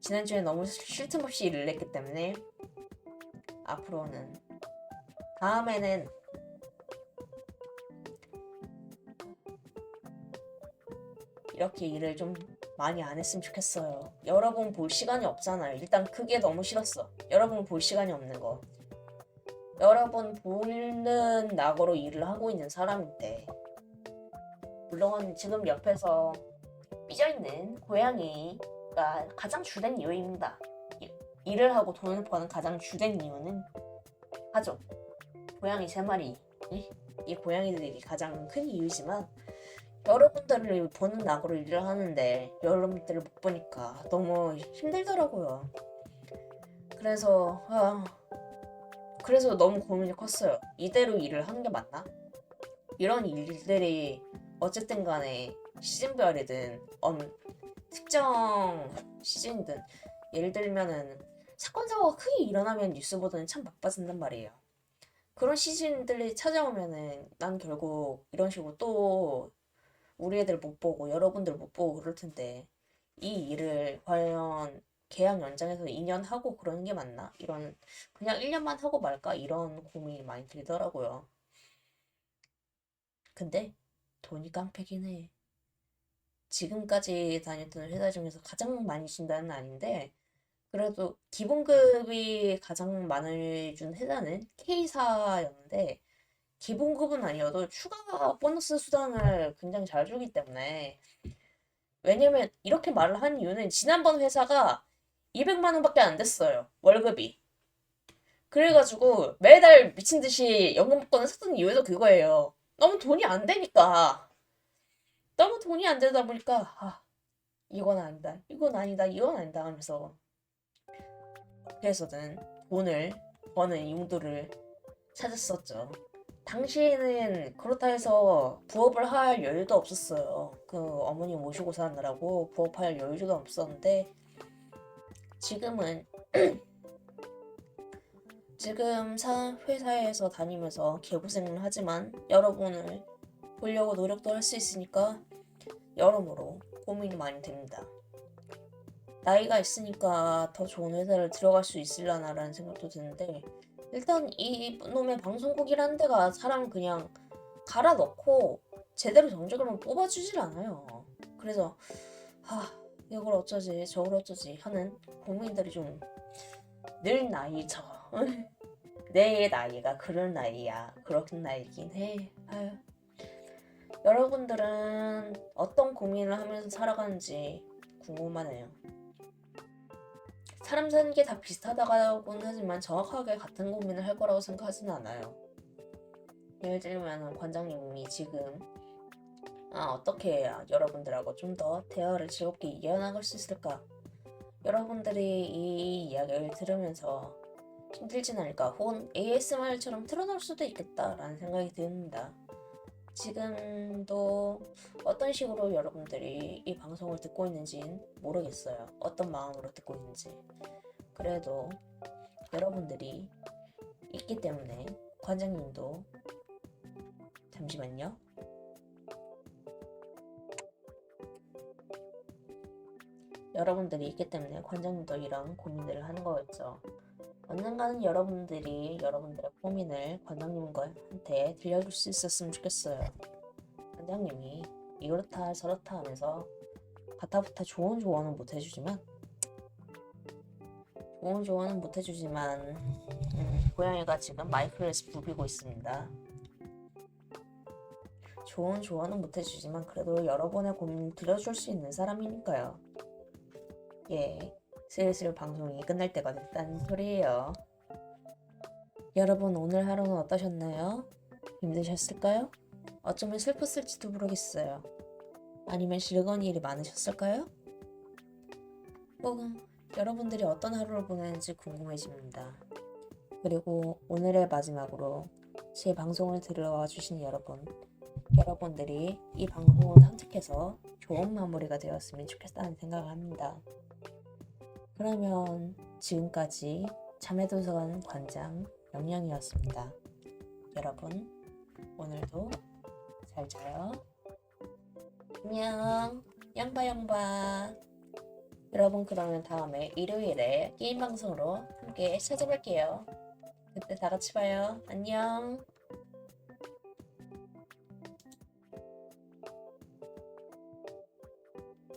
지난주에 너무 쉴 틈 없이 일을 했기 때문에 앞으로는 다음에는 이렇게 일을 좀 많이 안 했으면 좋겠어요. 여러분 볼 시간이 없잖아요. 일단 그게 너무 싫었어. 여러분 볼 시간이 없는 거. 여러분 보는 낙으로 일을 하고 있는 사람인데 물론 지금 옆에서 삐져있는 고양이가 가장 주된 이유입니다. 일을 하고 돈을 버는 가장 주된 이유는 가족, 고양이 3마리 이 고양이들이 가장 큰 이유지만 여러분들을 보는 낙으로 일을 하는데 여러분들을 못 보니까 너무 힘들더라고요. 그래서 너무 고민이 컸어요. 이대로 일을 하는 게 맞나? 이런 일들이 어쨌든 간에 시즌별이든 특정 시즌이든 예를 들면은 사건 사고가 크게 일어나면 뉴스 보도는 참 바빠진단 말이에요. 그런 시즌들이 찾아오면은 난 결국 이런 식으로 또 우리 애들 못 보고 여러분들 못 보고 그럴 텐데 이 일을 과연 계약 연장해서 2년 하고 그러는 게 맞나? 이런 그냥 1년만 하고 말까? 이런 고민이 많이 들더라고요. 근데 돈이 깡패긴 해. 지금까지 다녔던 회사 중에서 가장 많이 준다는 아닌데 그래도 기본급이 가장 많이 준 회사는 K사였는데 기본급은 아니어도 추가 보너스 수당을 굉장히 잘 주기 때문에 왜냐면 이렇게 말을 한 이유는 지난번 회사가 200만 원밖에 안 됐어요. 월급이. 그래가지고 매달 미친 듯이 연금 복권을 샀던 이유도 그거예요. 너무 돈이 안 되니까. 너무 돈이 안 되다 보니까 이건 아니다. 이건 아니다. 이건 아니다 하면서 그래서는 돈을 버는 용도를 찾았었죠. 당시에는 그렇다 해서 부업을 할 여유도 없었어요. 그 어머니 모시고 사느라고 부업할 여유도 없었는데 지금은 지금 회사에서 다니면서 개고생을 하지만 여러분을 보려고 노력도 할 수 있으니까 여러모로 고민이 많이 됩니다. 나이가 있으니까 더 좋은 회사를 들어갈 수 있으려나라는 생각도 드는데 일단 이 놈의 방송국이라는 데가 사람 그냥 갈아 넣고 제대로 정적으로만 뽑아주질 않아요. 그래서 이걸 어쩌지 저걸 어쩌지 하는 고민들이 좀 늘 나이죠. 내 나이가 그런 나이야. 그런 나이긴 해. 여러분들은 어떤 고민을 하면서 살아가는지 궁금하네요. 사람 사는 게 다 비슷하다고는 하지만 정확하게 같은 고민을 할 거라고 생각하지는 않아요. 예를 들면 관장님이 지금 어떻게 해야 여러분들하고 좀 더 대화를 즐겁게 이어나갈 수 있을까? 여러분들이 이 이야기를 들으면서 힘들진 않을까? 혹은 ASMR처럼 틀어놓을 수도 있겠다라는 생각이 듭니다. 지금도 어떤 식으로 여러분들이 이 방송을 듣고 있는지는 모르겠어요. 어떤 마음으로 듣고 있는지. 그래도 여러분들이 있기 때문에 관장님도 잠시만요. 여러분들이 있기 때문에 관장님도 이런 고민들을 하는 거겠죠. 언젠가는 여러분들이 여러분들의 고민을 관장님한테 들려줄 수 있었으면 좋겠어요. 관장님이 이렇다 저렇다 하면서 가타부타 좋은 조언은 못 해주지만 고양이가 지금 마이크를 부비고 있습니다. 좋은 조언은 못 해주지만 그래도 여러분의 고민을 들어줄 수 있는 사람이니까요. 예, 슬슬 방송이 끝날 때가 됐다는 소리예요. 여러분 오늘 하루는 어떠셨나요? 힘드셨을까요? 어쩌면 슬펐을지도 모르겠어요. 아니면 즐거운 일이 많으셨을까요? 여러분들이 어떤 하루를 보내는지 궁금해집니다. 그리고 오늘의 마지막으로 제 방송을 들어와 주신 여러분들이 이 방송을 산책해서 좋은 마무리가 되었으면 좋겠다는 생각을 합니다. 그러면 지금까지 참외도서관 관장 영영이었습니다. 여러분 오늘도 잘 자요. 안녕. 양바. 여러분 그러면 다음에 일요일에 게임 방송으로 함께 찾아볼게요. 그때 다 같이 봐요. 안녕.